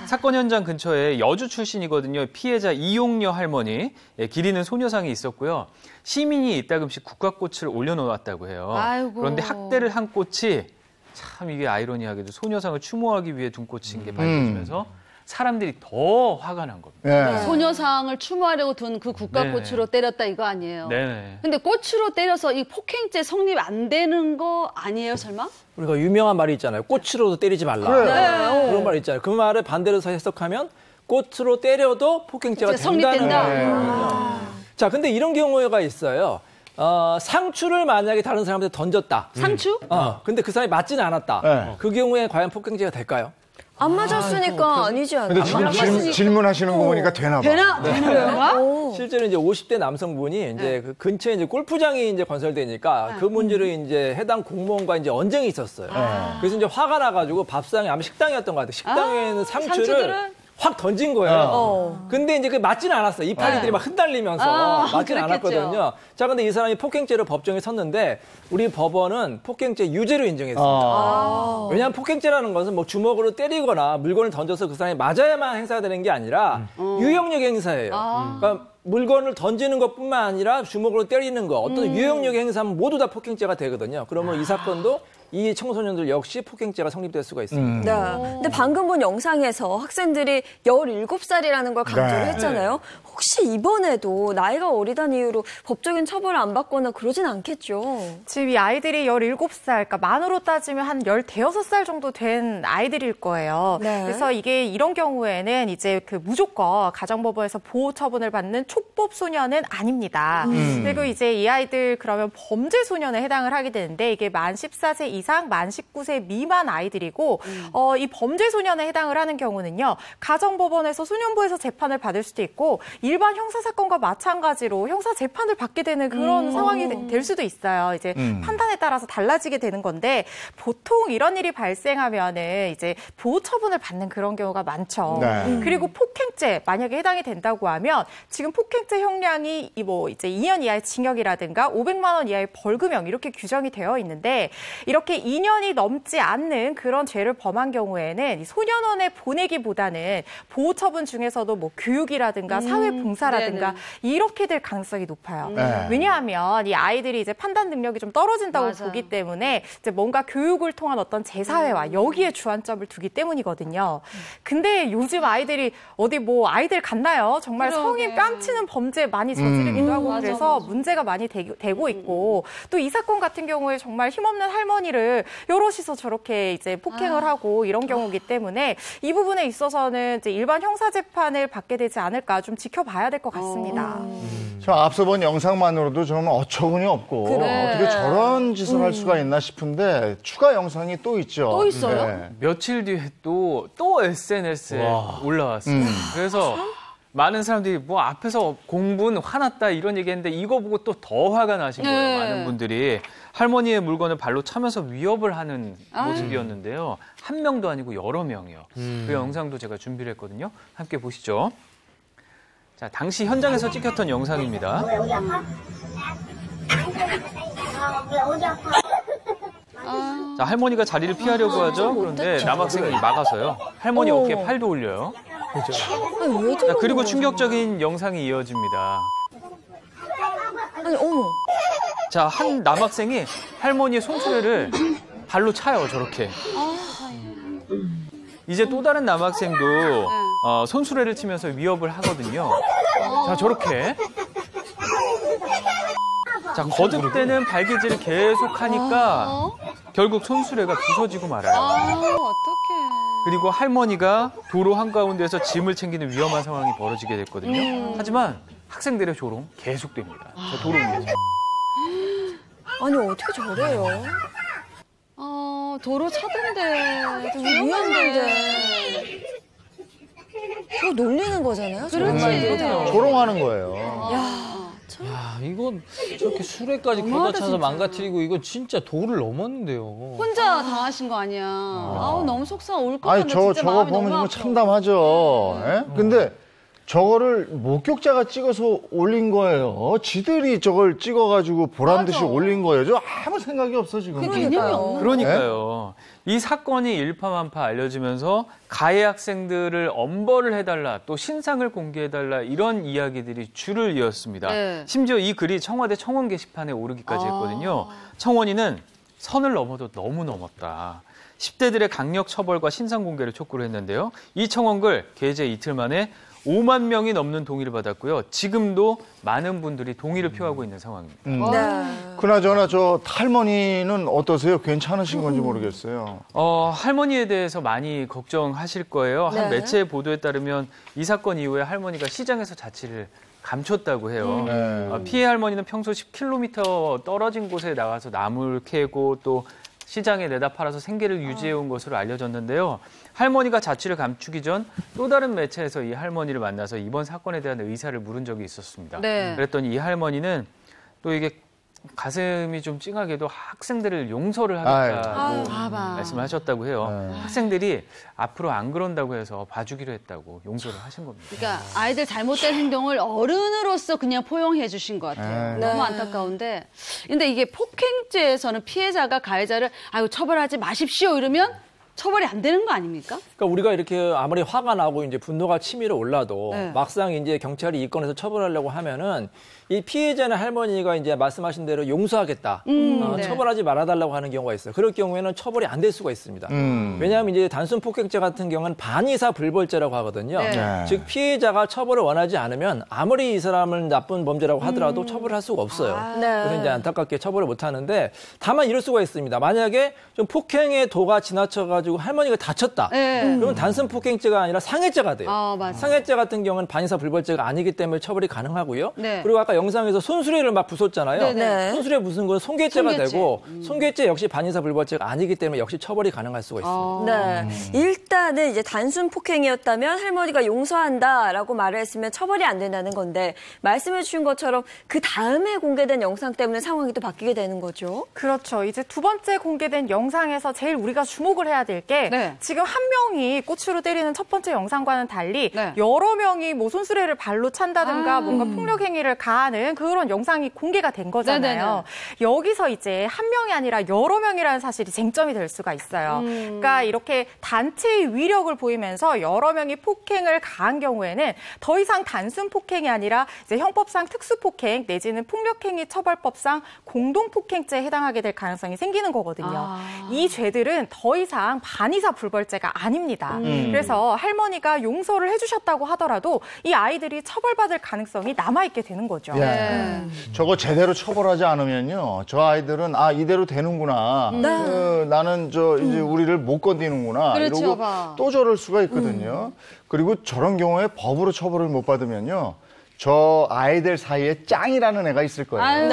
사건 현장 근처에 여주 출신이거든요. 피해자 이용녀 할머니 기리는 소녀상이 있었고요. 시민이 이따금씩 국가꽃을 올려놓았다고 해요. 아이고. 그런데 학대를 한 꽃이 참 이게 아이러니하게도 소녀상을 추모하기 위해 둔 꽃인 게 밝혀지면서 사람들이 더 화가 난 겁니다. 네. 소녀상을 추모하려고 둔 그 국가꽃으로 때렸다 이거 아니에요? 네네. 근데 꽃으로 때려서 이 폭행죄 성립 안 되는 거 아니에요, 설마? 우리가 유명한 말이 있잖아요. 꽃으로도 때리지 말라. 그래요. 그런 말이 있잖아요. 그 말을 반대로 해석하면 꽃으로 때려도 폭행죄가 이제 된다는 성립된다. 거예요. 자, 근데 이런 경우가 있어요. 상추를 만약에 다른 사람한테 던졌다. 상추? 근데 그 사람이 맞지는 않았다. 네. 그 경우에 과연 폭행죄가 될까요? 안 맞았으니까 아니지 근데 않아요? 지금 질문하시는 거 보니까 되나 봐. 되는 거야? 실제로 이제 50대 남성분이 이제 그 근처에 이제 골프장이 이제 건설되니까 그 문제로 이제 해당 공무원과 이제 언쟁이 있었어요. 그래서 이제 화가 나가지고 밥상에 아마 식당이었던 것 같아요. 식당에 있는 상추를 상추들을? 확 던진 거예요. 근데 이제 그 맞지는 않았어요. 이파리들이 막 흔들리면서 맞지는 그랬겠죠. 않았거든요. 자, 근데 이 사람이 폭행죄로 법정에 섰는데 우리 법원은 폭행죄 유죄로 인정했습니다. 왜냐하면 폭행죄라는 것은 뭐 주먹으로 때리거나 물건을 던져서 그 사람이 맞아야만 행사되는 게 아니라 유형력 행사예요. 그러니까 물건을 던지는 것뿐만 아니라 주먹으로 때리는 거 어떤 유형력 행사는 모두 다 폭행죄가 되거든요. 그러면 이 사건도 이 청소년들 역시 폭행죄가 성립될 수가 있습니다. 네. 근데 방금 본 영상에서 학생들이 17살이라는 걸 강조를 네. 했잖아요. 혹시 이번에도 나이가 어리다는 이유로 법적인 처벌을 안 받거나 그러진 않겠죠? 지금 이 아이들이 17살, 그러니까 만으로 따지면 한 15살 정도 된 아이들일 거예요. 네. 그래서 이게 이런 경우에는 이제 그 무조건 가정법원에서 보호 처분을 받는 촉법 소년은 아닙니다. 그리고 이제 이 아이들 그러면 범죄 소년에 해당을 하게 되는데 이게 만 14세 이상, 만 19세 미만 아이들이고 이 범죄 소년에 해당을 하는 경우는요. 가정법원에서 소년부에서 재판을 받을 수도 있고 일반 형사사건과 마찬가지로 형사재판을 받게 되는 그런 상황이 될 수도 있어요. 이제 판단에 따라서 달라지게 되는 건데 보통 이런 일이 발생하면은 이제 보호 처분을 받는 그런 경우가 많죠. 네. 그리고 폭행죄 만약에 해당이 된다고 하면 지금 폭행죄 형량이 뭐 이제 2년 이하의 징역이라든가 500만 원 이하의 벌금형 이렇게 규정이 되어 있는데 이렇게 2년이 넘지 않는 그런 죄를 범한 경우에는 이 소년원에 보내기보다는 보호 처분 중에서도 뭐 교육이라든가 사회 봉사라든가 이렇게 될 가능성이 높아요. 네. 왜냐하면 이 아이들이 이제 판단 능력이 좀 떨어진다고 맞아. 보기 때문에 이제 뭔가 교육을 통한 어떤 재사회화 여기에 주안점을 두기 때문이거든요. 근데 요즘 아이들이 어디 뭐 아이들 같나요? 정말 그러게. 성인 뺨치는 범죄 많이 저지르기도 하고 맞아, 그래서 맞아. 문제가 많이 되고 있고 또 이 사건 같은 경우에 정말 힘없는 할머니를 여럿이서 저렇게 이제 폭행을 하고 이런 경우이기 때문에 이 부분에 있어서는 이제 일반 형사 재판을 받게 되지 않을까 좀 지켜봐야 될 것 같습니다. 저 앞서 본 영상만으로도 좀 어처구니 없고 그래. 어떻게 저런 짓을 할 수가 있나 싶은데 추가 영상이 또 있죠. 또 있어요? 네. 며칠 뒤에 또 SNS에 올라왔어요. 그래서 많은 사람들이 뭐 앞에서 공부는 화났다 이런 얘기했는데 이거 보고 또 더 화가 나신 거예요. 네. 많은 분들이 할머니의 물건을 발로 차면서 위협을 하는 모습이었는데요. 한 명도 아니고 여러 명이요. 그 영상도 제가 준비를 했거든요. 함께 보시죠. 자, 당시 현장에서 찍혔던 영상입니다. 어디 아파? 어디 아파? 자, 할머니가 자리를 피하려고 하죠. 그런데 남학생이 막아서요. 할머니 어깨에 팔도 올려요. 자, 그리고 충격적인 영상이 이어집니다. 아니, 어머. 자, 한 남학생이 할머니의 손수레를 발로 차요, 저렇게. 이제 또 다른 남학생도 손수레를 치면서 위협을 하거든요. 자, 저렇게. 자, 거듭되는 발기질을 계속 하니까 결국 손수레가 부서지고 말아요. 어떡해. 그리고 할머니가 도로 한가운데서 짐을 챙기는 위험한 상황이 벌어지게 됐거든요. 하지만 학생들의 조롱 계속됩니다. 저 도로 위에서. 아니, 어떻게 저래요? 도로 차던데. 좀 위험한데. 저 놀리는 거잖아요. 그렇지. 조롱하는 거예요. 야, 이건 저렇게 수레까지 걷어차서 망가뜨리고 이거 진짜 도를 넘었는데요. 혼자 당하신 거 아니야. 아우, 너무 속상해. 올 것 아니 같네. 저거 진짜 마음이 보면 너무 정말 아파. 참담하죠. 예? 근데 저거를 목격자가 찍어서 올린 거예요. 지들이 저걸 찍어가지고 보란 듯이 맞아. 올린 거예요. 저 아무 생각이 없어 지금. 개념이 없는 그러니까요. 이 사건이 일파만파 알려지면서 가해 학생들을 엄벌을 해달라, 또 신상을 공개해달라 이런 이야기들이 줄을 이었습니다. 네. 심지어 이 글이 청와대 청원 게시판에 오르기까지 했거든요. 청원인은 선을 넘어도 너무 넘었다. 10대들의 강력 처벌과 신상 공개를 촉구를 했는데요. 이 청원글 게재 이틀 만에 5만 명이 넘는 동의를 받았고요. 지금도 많은 분들이 동의를 표하고 있는 상황입니다. 네. 그나저나 저 할머니는 어떠세요? 괜찮으신 건지 모르겠어요. 할머니에 대해서 많이 걱정하실 거예요. 네. 한 매체 보도에 따르면 이 사건 이후에 할머니가 시장에서 자취를 감췄다고 해요. 네. 피해 할머니는 평소 10km 떨어진 곳에 나가서 나물 캐고 또 시장에 내다 팔아서 생계를 유지해온 것으로 알려졌는데요. 할머니가 자취를 감추기 전 또 다른 매체에서 이 할머니를 만나서 이번 사건에 대한 의사를 물은 적이 있었습니다. 네. 그랬더니 이 할머니는 또 이게 가슴이 좀 찡하게도 학생들을 용서를 하겠다고 아유, 봐봐. 말씀을 하셨다고 해요. 네. 학생들이 앞으로 안 그런다고 해서 봐주기로 했다고 용서를 하신 겁니다. 그러니까 아이들 잘못된 행동을 어른으로서 그냥 포용해 주신 것 같아요. 네. 너무 안타까운데. 근데 이게 폭행죄에서는 피해자가 가해자를 아유 처벌하지 마십시오 이러면 처벌이 안 되는 거 아닙니까? 그러니까 우리가 이렇게 아무리 화가 나고 이제 분노가 치밀어 올라도 네. 막상 이제 경찰이 이 건에서 처벌하려고 하면은 이 피해자는 할머니가 이제 말씀하신 대로 용서하겠다, 네. 처벌하지 말아달라고 하는 경우가 있어요. 그럴 경우에는 처벌이 안 될 수가 있습니다. 왜냐하면 이제 단순 폭행죄 같은 경우는 반의사 불벌죄라고 하거든요. 네. 네. 즉 피해자가 처벌을 원하지 않으면 아무리 이 사람을 나쁜 범죄라고 하더라도 처벌을 할 수가 없어요. 그래서 이제 안타깝게 처벌을 못 하는데 다만 이럴 수가 있습니다. 만약에 좀 폭행의 도가 지나쳐가지고 할머니가 다쳤다. 네. 그러면 단순 폭행죄가 아니라 상해죄가 돼요. 맞아. 상해죄 같은 경우는 반의사 불벌죄가 아니기 때문에 처벌이 가능하고요. 네. 그리고 아까 영상에서 손수레를 막 부쉈잖아요. 네. 손수레 부순 건 손괴죄가 손괴죄. 되고 손괴죄 역시 반의사 불벌죄가 아니기 때문에 역시 처벌이 가능할 수가 있습니다. 네. 일단은 이제 단순 폭행이었다면 할머니가 용서한다라고 말을 했으면 처벌이 안 된다는 건데 말씀해 주신 것처럼 그 다음에 공개된 영상 때문에 상황이 또 바뀌게 되는 거죠. 그렇죠. 이제 두 번째 공개된 영상에서 제일 우리가 주목을 해야 될 말씀드릴 게 네. 지금 한 명이 꼬추로 때리는 첫 번째 영상과는 달리 네. 여러 명이 뭐 손수레를 발로 찬다든가 뭔가 폭력 행위를 가하는 그런 영상이 공개가 된 거잖아요. 여기서 이제 한 명이 아니라 여러 명이라는 사실이 쟁점이 될 수가 있어요. 그러니까 이렇게 단체의 위력을 보이면서 여러 명이 폭행을 가한 경우에는 더 이상 단순 폭행이 아니라 이제 형법상 특수폭행 내지는 폭력행위 처벌법상 공동폭행죄에 해당하게 될 가능성이 생기는 거거든요. 이 죄들은 더 이상 반의사 불벌죄가 아닙니다. 그래서 할머니가 용서를 해주셨다고 하더라도 이 아이들이 처벌받을 가능성이 남아있게 되는 거죠. 저거 제대로 처벌하지 않으면요, 저 아이들은 이대로 되는구나. 나는 이제 우리를 못 건드리는구나. 그렇죠, 이러고 봐. 또 저럴 수가 있거든요. 그리고 저런 경우에 법으로 처벌을 못 받으면요, 저 아이들 사이에 짱이라는 애가 있을 거예요.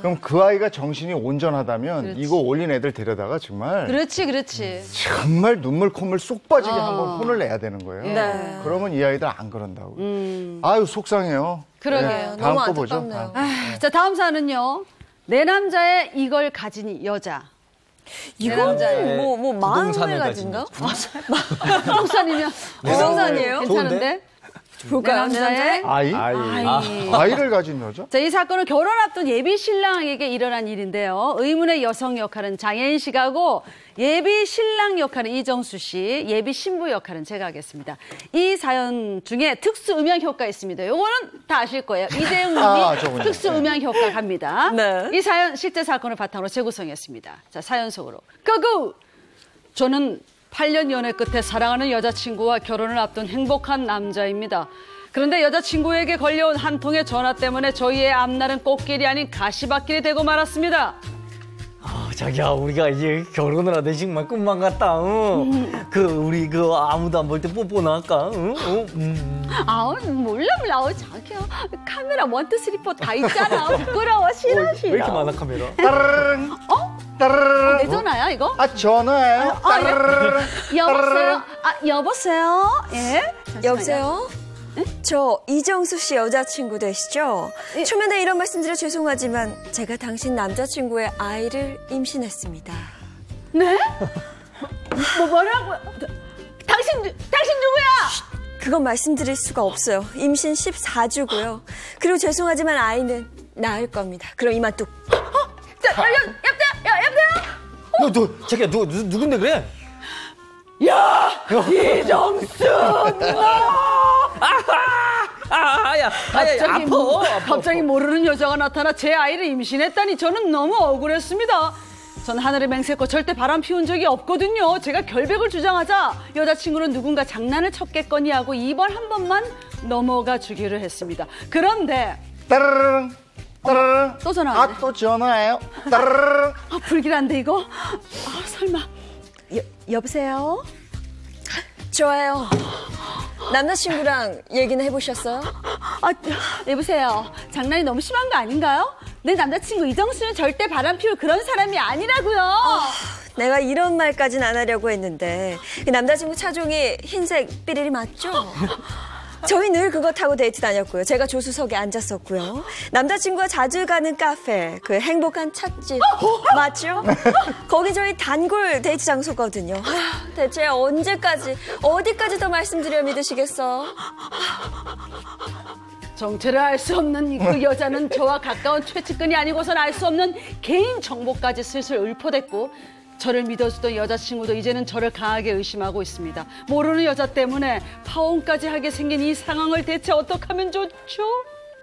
그럼 그 아이가 정신이 온전하다면 이거 올린 애들 데려다가 정말 그렇지. 정말 눈물 콧물 쏙 빠지게 한번 혼을 내야 되는 거예요. 그러면 이 아이들 안 그런다고. 아유 속상해요. 그러게요. 다음 너무 거 보죠. 안타깝네요. 자, 다음 사연은요. 내 남자의 이걸 가진 여자. 이거는 뭐 마음을 부동산을 가진가? 부동산이면 부동산이에요? 괜찮은데? 볼까요? 내 남자의 아이를 가진 여자? 자, 이 사건은 결혼 앞둔 예비 신랑에게 일어난 일인데요. 의문의 여성 역할은 장혜인 씨가 하고 예비 신랑 역할은 이정수 씨, 예비 신부 역할은 제가 하겠습니다. 이 사연 중에 특수 음향 효과 있습니다. 요거는 다 아실 거예요. 이재용 님이 저분요. 특수 음향 효과 갑니다. 네. 이 사연 실제 사건을 바탕으로 재구성했습니다. 자, 사연 속으로 고고! 저는 8년 연애 끝에 사랑하는 여자친구와 결혼을 앞둔 행복한 남자입니다. 그런데 여자친구에게 걸려온 한 통의 전화 때문에 저희의 앞날은 꽃길이 아닌 가시밭길이 되고 말았습니다. 자기야, 우리가 이제 결혼을 하던 정말 꿈만 같다. 우리 아무도 안 볼 때 뽀뽀나 할까? 아우 몰라 자기야. 카메라 1, 2, 3, 4 다 있잖아. 부끄러워. 싫어. 왜 이렇게 많아 카메라? 따르릉. 따르릉. 내 전화야 이거? 전화예요. 따르릉. 여보세요? 여보세요? 예? 여보세요? 저 이정수 씨 여자친구 되시죠? 초면에 이런 말씀드려 죄송하지만 제가 당신 남자친구의 아이를 임신했습니다. 네? 뭐라고요? 당신 누구야? 그건 말씀드릴 수가 없어요. 임신 14주고요. 그리고 죄송하지만 아이는 낳을 겁니다. 그럼 이만 뚝. 여보세요? 자기야, 누군데 그래? 야! 이정수! 갑자기 모르는 여자가 나타나 제 아이를 임신했다니 저는 너무 억울했습니다. 전 하늘에 맹세코 절대 바람 피운 적이 없거든요. 제가 결백을 주장하자 여자친구는 누군가 장난을 쳤겠거니 하고 이번 한 번만 넘어가 주기로 했습니다. 그런데 따르릉. 따르릉. 또 전화 왔네. 또 전화예요. 따르릉. 불길한데 이거? 설마. 여보세요? 좋아요. 남자친구랑 얘기는 해보셨어요? 여보세요. 장난이 너무 심한 거 아닌가요? 내 남자친구 이정수는 절대 바람 피울 그런 사람이 아니라고요. 내가 이런 말까지는 안 하려고 했는데 그 남자친구 차종이 흰색 삐리리 맞죠? 저희 늘 그거 타고 데이트 다녔고요. 제가 조수석에 앉았었고요. 남자친구가 자주 가는 카페, 그 행복한 찻집 맞죠? 거기 저희 단골 데이트 장소거든요. 대체 언제까지, 어디까지 더 말씀드려 믿으시겠어? 정체를 알 수 없는 그 여자는 저와 가까운 최측근이 아니고선 알 수 없는 개인 정보까지 슬슬 읊어댔고 저를 믿어주던 여자친구도 이제는 저를 강하게 의심하고 있습니다. 모르는 여자 때문에 파혼까지 하게 생긴 이 상황을 대체 어떻게 하면 좋죠?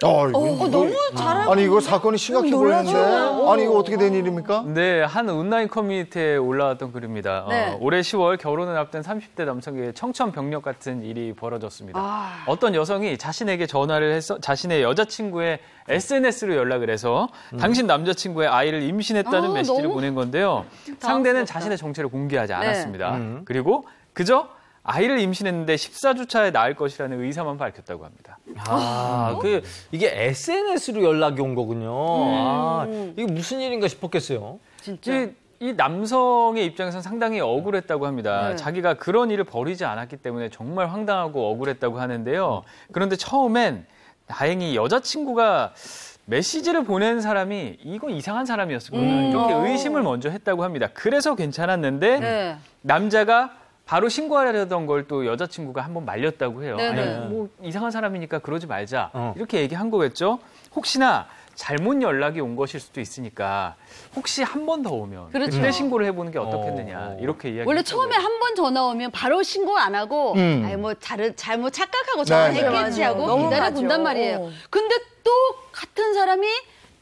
너무 잘하고 아니 이거 사건이 심각해 보이는데. 아니 이거 어떻게 된 일입니까? 네, 한 온라인 커뮤니티에 올라왔던 글입니다. 네. 올해 10월 결혼을 앞둔 30대 남성에게 청천벽력 같은 일이 벌어졌습니다. 어떤 여성이 자신에게 전화를 해서 자신의 여자친구의 SNS로 연락을 해서 당신 남자친구의 아이를 임신했다는 메시지를 보낸 건데요. 상대는 자신의 정체를 공개하지 않았습니다. 그리고 그저 아이를 임신했는데 14주 차에 낳을 것이라는 의사만 밝혔다고 합니다. 이게 SNS로 연락이 온 거군요. 이게 무슨 일인가 싶었겠어요. 진짜. 이 남성의 입장에서는 상당히 억울했다고 합니다. 네. 자기가 그런 일을 벌이지 않았기 때문에 정말 황당하고 억울했다고 하는데요. 그런데 처음엔 다행히 여자친구가 메시지를 보낸 사람이 이건 이상한 사람이었거든요. 이렇게 의심을 먼저 했다고 합니다. 그래서 괜찮았는데 네. 남자가 바로 신고하려던 걸 또 여자친구가 한번 말렸다고 해요. 네네. 아니, 뭐 이상한 사람이니까 그러지 말자. 이렇게 얘기한 거겠죠. 혹시나 잘못 연락이 온 것일 수도 있으니까 혹시 한 번 더 오면 그렇죠. 그때 신고를 해보는 게 어떻겠느냐 이렇게 이야기. 원래 처음에 한 번 전화 오면 바로 신고 안 하고 아니 뭐 잘못 착각하고 전화했겠지 하고 기다려 본단 말이에요. 근데 또 같은 사람이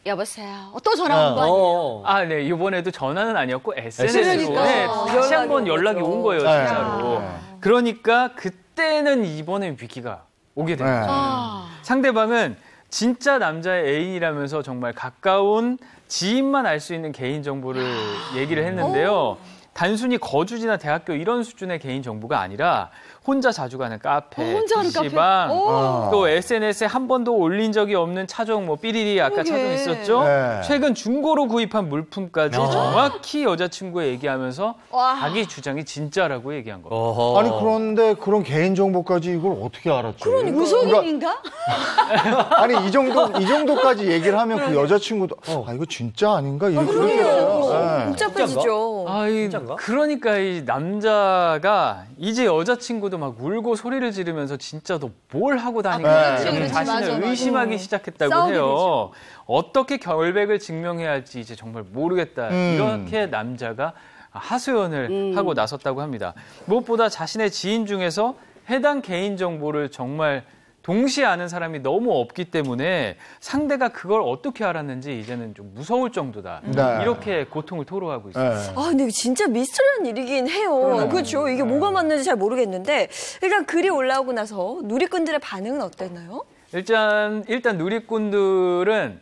여보세요. 또 전화 온 거 아니에요? 아, 네. 이번에도 전화는 아니었고 SNS로 그러니까. 네, 다시 한번 연락이 온 거예요, 진짜로. 그러니까 그때는 이번에 위기가 오게 된 거죠. 상대방은 진짜 남자의 애인이라면서 정말 가까운 지인만 알 수 있는 개인 정보를 얘기를 했는데요. 단순히 거주지나 대학교 이런 수준의 개인 정보가 아니라 혼자 자주 가는 카페, 혼자 가는 카페? PC방, 또 SNS에 한 번도 올린 적이 없는 차종, 뭐 삐리리 아까 차종 있었죠? 네. 최근 중고로 구입한 물품까지 정확히 여자친구에 얘기하면서 자기 주장이 진짜라고 얘기한 겁니다. 아니 그런데 그런 개인 정보까지 이걸 어떻게 알았지? 무속인인가? 아니 이 정도까지 얘기를 하면 그 여자친구도 아 이거 진짜 아닌가 이렇게 그러겠어요. 복잡해지죠. 그러니까 이 남자가 이제 여자친구도 막 울고 소리를 지르면서 진짜 너 뭘 하고 다니냐 그렇지, 자신을 맞아. 의심하기 시작했다고 싸우게 해요. 어떻게 결백을 증명해야 할지 이제 정말 모르겠다. 이렇게 남자가 하소연을 하고 나섰다고 합니다. 무엇보다 자신의 지인 중에서 해당 개인 정보를 정말 동시에 아는 사람이 너무 없기 때문에 상대가 그걸 어떻게 알았는지 이제는 좀 무서울 정도다. 네. 이렇게 고통을 토로하고 있습니다. 네. 아, 근데 이게 진짜 미스터리한 일이긴 해요. 그렇죠. 이게 뭐가 맞는지 잘 모르겠는데 일단 글이 올라오고 나서 누리꾼들의 반응은 어땠나요? 일단 누리꾼들은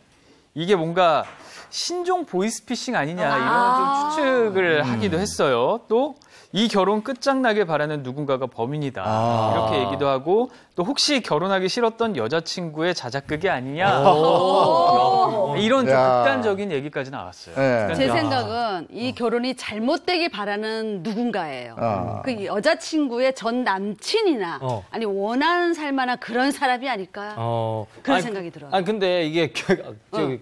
이게 뭔가 신종 보이스피싱 아니냐 이런 좀 추측을 하기도 했어요. 또 이 결혼 끝장나길 바라는 누군가가 범인이다. 이렇게 얘기도 하고 또 혹시 결혼하기 싫었던 여자친구의 자작극이 아니냐. 이런 좀 극단적인 얘기까지 나왔어요. 네. 제 생각은 이 결혼이 잘못되길 바라는 누군가예요. 그 여자친구의 전 남친이나 아니 원하는 살만한 그런 사람이 아닐까요? 그런 생각이 들어요. 아니 근데 이게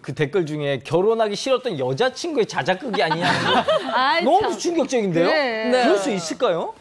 그 댓글 중에 결혼하기 싫었던 여자친구의 자작극이 아니냐 아이, 너무 참. 충격적인데요? 그래. 그럴 수 있을까요?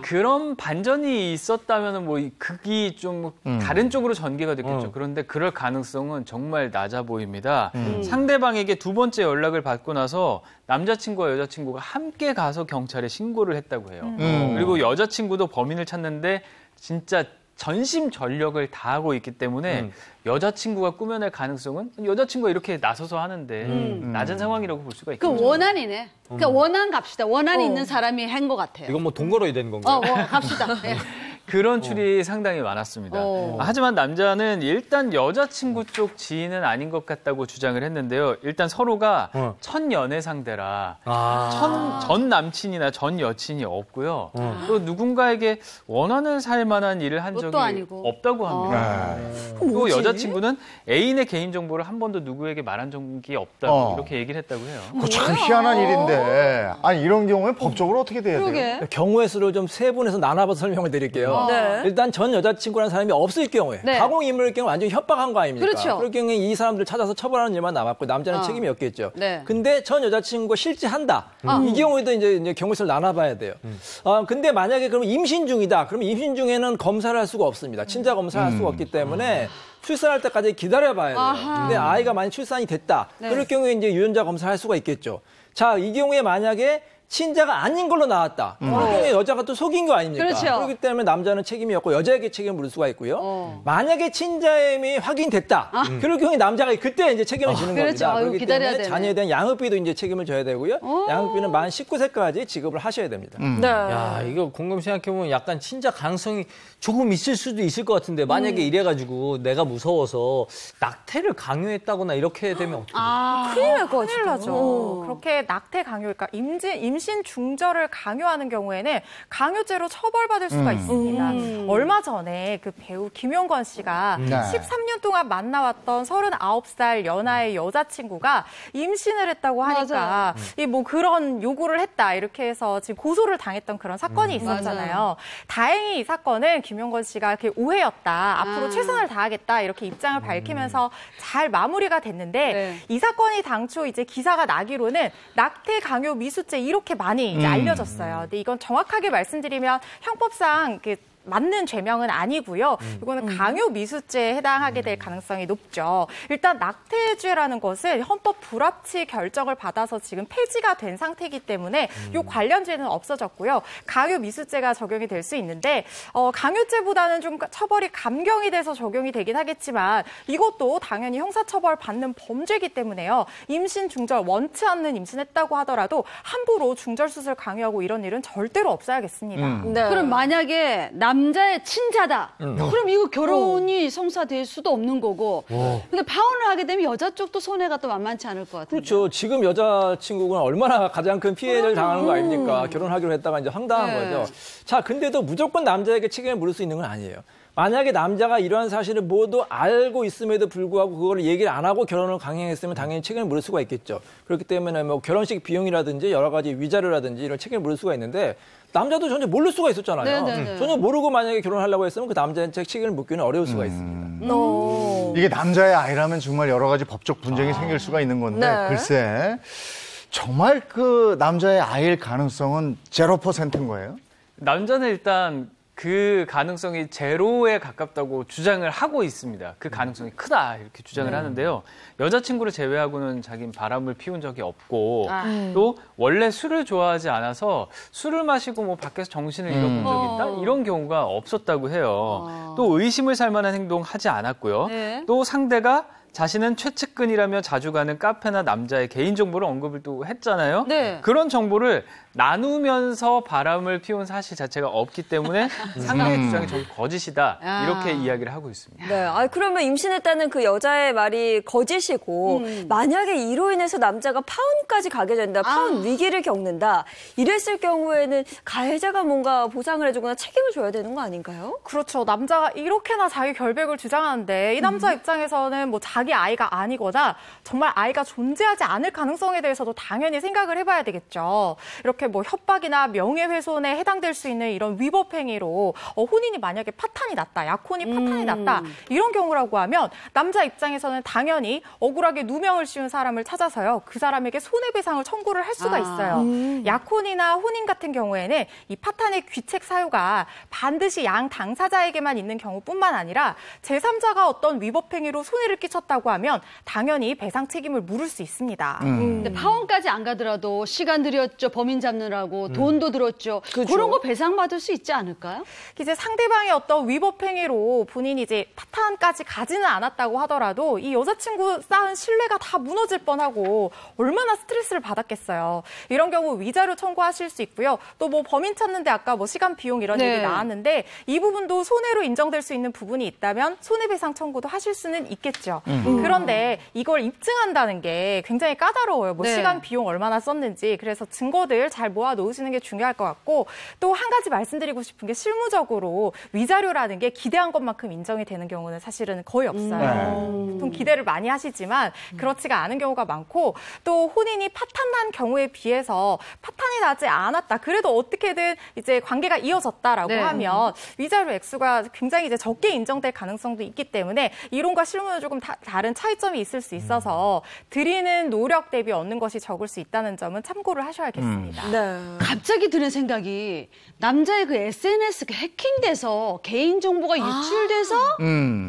그런 반전이 있었다면 뭐 극이 좀 다른 쪽으로 전개가 됐겠죠. 그런데 그럴 가능성은 정말 낮아 보입니다. 상대방에게 두 번째 연락을 받고 나서 남자친구와 여자친구가 함께 가서 경찰에 신고를 했다고 해요. 그리고 여자친구도 범인을 찾는데 진짜 전심전력을 다하고 있기 때문에 여자친구가 꾸며낼 가능성은 여자친구가 이렇게 나서서 하는데 낮은 상황이라고 볼 수가 있겠죠. 그 원한이네. 그러니까 원한 갑시다. 원한이 있는 사람이 한 것 같아요. 이건 뭐 돈 걸어야 되는 건가요? 갑시다. 네. 그런 추리 상당히 많았습니다. 하지만 남자는 일단 여자친구 쪽 지인은 아닌 것 같다고 주장을 했는데요. 일단 서로가 첫 연애 상대라 전 남친이나 전 여친이 없고요. 또 누군가에게 원한을 살 만한 일을 한 적이 아니고. 없다고 합니다. 또 여자친구는 애인의 개인 정보를 한 번도 누구에게 말한 적이 없다고 이렇게 얘기를 했다고 해요. 그거 참 희한한 일인데 아니 이런 경우에 법적으로 어떻게 돼야 돼요? 경우의 수를 좀 세분해서 나눠봐서 설명을 드릴게요. 네. 일단 전 여자친구라는 사람이 없을 경우에 네. 가공인물일 경우 완전히 협박한 거 아닙니까? 그렇죠. 그럴 경우에 이 사람들 찾아서 처벌하는 일만 남았고 남자는 책임이 없겠죠. 네. 근데 전 여자친구가 실제한다. 이 경우에도 이제 경우의 수를 나눠봐야 돼요. 근데 만약에 그러면 임신 중이다. 그러면 임신 중에는 검사를 할 수가 없습니다. 친자 검사를 할 수가 없기 때문에 출산할 때까지 기다려봐야 돼요. 근데 아이가 만약 출산이 됐다. 그럴 경우에 이제 유전자 검사를 할 수가 있겠죠. 자, 이 경우에 만약에 친자가 아닌 걸로 나왔다. 그럴 경우에 여자가 또 속인 거 아닙니까? 그렇죠. 그렇기 때문에 남자는 책임이 없고 여자에게 책임을 물을 수가 있고요. 만약에 친자임이 확인됐다. 그럴 경우에 남자가 그때 이제 책임을 지는 그렇죠. 겁니다. 아유, 그렇기 기다려야 때문에 되네. 자녀에 대한 양육비도 이제 책임을 져야 되고요. 양육비는 만 19세까지 지급을 하셔야 됩니다. 네. 야, 이거 곰곰이 생각해보면 약간 친자 가능성이 조금 있을 수도 있을 것 같은데 만약에 이래가지고 내가 무서워서 낙태를 강요했다고나 이렇게 되면 어떻게 돼요? 큰일 날 것 같아요. 큰일 나죠. 그렇게 낙태 강요, 그러니까 임신 중절을 강요하는 경우에는 강요죄로 처벌받을 수가 있습니다. 얼마 전에 그 배우 김용건 씨가 13년 동안 만나왔던 39살 연하의 여자친구가 임신을 했다고 하니까 뭐 그런 요구를 했다 이렇게 해서 지금 고소를 당했던 그런 사건이 있었잖아요. 다행히 이 사건은 김용건 씨가 이렇게 오해였다. 앞으로 최선을 다하겠다 이렇게 입장을 밝히면서 잘 마무리가 됐는데 이 사건이 당초 이제 기사가 나기로는 낙태 강요 미수죄 이렇게 많이 이제 알려졌어요. 근데 이건 정확하게 말씀드리면 형법상 맞는 죄명은 아니고요. 이거는 강요 미수죄에 해당하게 될 가능성이 높죠. 일단 낙태죄라는 것은 헌법 불합치 결정을 받아서 지금 폐지가 된 상태이기 때문에 이 관련 죄는 없어졌고요. 강요 미수죄가 적용이 될 수 있는데 강요죄보다는 좀 처벌이 감경이 돼서 적용이 되긴 하겠지만 이것도 당연히 형사처벌 받는 범죄이기 때문에요. 임신 중절 원치 않는 임신했다고 하더라도 함부로 중절 수술 강요하고 이런 일은 절대로 없어야겠습니다. 네. 그럼 만약에 남자의 친자다. 그럼 이거 결혼이 성사될 수도 없는 거고. 근데 파혼을 하게 되면 여자 쪽도 손해가 또 만만치 않을 것 같아요. 그렇죠. 지금 여자친구가 얼마나 가장 큰 피해를 당하는 거 아닙니까? 결혼하기로 했다가 이제 황당한 거죠. 자, 근데도 무조건 남자에게 책임을 물을 수 있는 건 아니에요. 만약에 남자가 이러한 사실을 모두 알고 있음에도 불구하고 그걸 얘기를 안 하고 결혼을 강행했으면 당연히 책임을 물을 수가 있겠죠. 그렇기 때문에 뭐 결혼식 비용이라든지 여러 가지 위자료라든지 이런 책임을 물을 수가 있는데 남자도 전혀 모를 수가 있었잖아요. 전혀 모르고 만약에 결혼하려고 했으면 그 남자한테 책임을 묻기는 어려울 수가 있습니다. 이게 남자의 아이라면 정말 여러 가지 법적 분쟁이 생길 수가 있는 건데 글쎄 정말 그 남자의 아이일 가능성은 0%인 거예요? 남자는 일단 그 가능성이 제로에 가깝다고 주장을 하고 있습니다. 그 가능성이 크다 이렇게 주장을 하는데요. 여자친구를 제외하고는 자기는 바람을 피운 적이 없고 또 원래 술을 좋아하지 않아서 술을 마시고 뭐 밖에서 정신을 잃어본 적이 있다? 이런 경우가 없었다고 해요. 또 의심을 살 만한 행동 하지 않았고요. 또 상대가 자신은 최측근이라며 자주 가는 카페나 남자의 개인정보를 언급을 또 했잖아요. 그런 정보를 나누면서 바람을 피운 사실 자체가 없기 때문에 상대의 주장이 전부 거짓이다. 이렇게 이야기를 하고 있습니다. 네, 그러면 임신했다는 그 여자의 말이 거짓이고 만약에 이로 인해서 남자가 파혼까지 가게 된다. 파혼 위기를 겪는다. 이랬을 경우에는 가해자가 뭔가 보상을 해주거나 책임을 져야 되는 거 아닌가요? 그렇죠. 남자가 이렇게나 자기 결백을 주장하는데 이 남자 입장에서는 뭐 자기 아이가 아니거나 정말 아이가 존재하지 않을 가능성에 대해서도 당연히 생각을 해봐야 되겠죠. 이렇게 뭐 협박이나 명예훼손에 해당될 수 있는 이런 위법 행위로 혼인이 만약에 파탄이 났다, 약혼이 파탄이 났다 이런 경우라고 하면 남자 입장에서는 당연히 억울하게 누명을 씌운 사람을 찾아서요. 그 사람에게 손해배상을 청구를 할 수가 있어요. 약혼이나 혼인 같은 경우에는 이 파탄의 귀책 사유가 반드시 양 당사자에게만 있는 경우뿐만 아니라 제3자가 어떤 위법 행위로 손해를 끼쳤다고 하면 당연히 배상 책임을 물을 수 있습니다. 근데 파혼까지 안 가더라도 시간 들였죠. 범인 잡느라고 돈도 들었죠. 그런 거 배상받을 수 있지 않을까요? 이제 상대방의 어떤 위법 행위로 본인이 이제 파탄까지 가지는 않았다고 하더라도 이 여자친구 쌓은 신뢰가 다 무너질 뻔하고 얼마나 스트레스를 받았겠어요. 이런 경우 위자료 청구하실 수 있고요. 또 뭐 범인 찾는데 아까 뭐 시간 비용 이런 얘기 나왔는데 이 부분도 손해로 인정될 수 있는 부분이 있다면 손해배상 청구도 하실 수는 있겠죠. 그런데 이걸 입증한다는 게 굉장히 까다로워요. 뭐 시간 비용 얼마나 썼는지. 그래서 증거들 잘 모아 놓으시는 게 중요할 것 같고 또 한 가지 말씀드리고 싶은 게 실무적으로 위자료라는 게 기대한 것만큼 인정이 되는 경우는 사실은 거의 없어요. 보통 기대를 많이 하시지만 그렇지가 않은 경우가 많고 또 혼인이 파탄난 경우에 비해서 파탄이 나지 않았다. 그래도 어떻게든 이제 관계가 이어졌다라고 하면 위자료 액수가 굉장히 이제 적게 인정될 가능성도 있기 때문에 이론과 실무는 조금 다른 차이점이 있을 수 있어서 드리는 노력 대비 얻는 것이 적을 수 있다는 점은 참고를 하셔야겠습니다. 갑자기 드는 생각이 남자의 그 SNS가 해킹돼서 개인정보가 유출돼서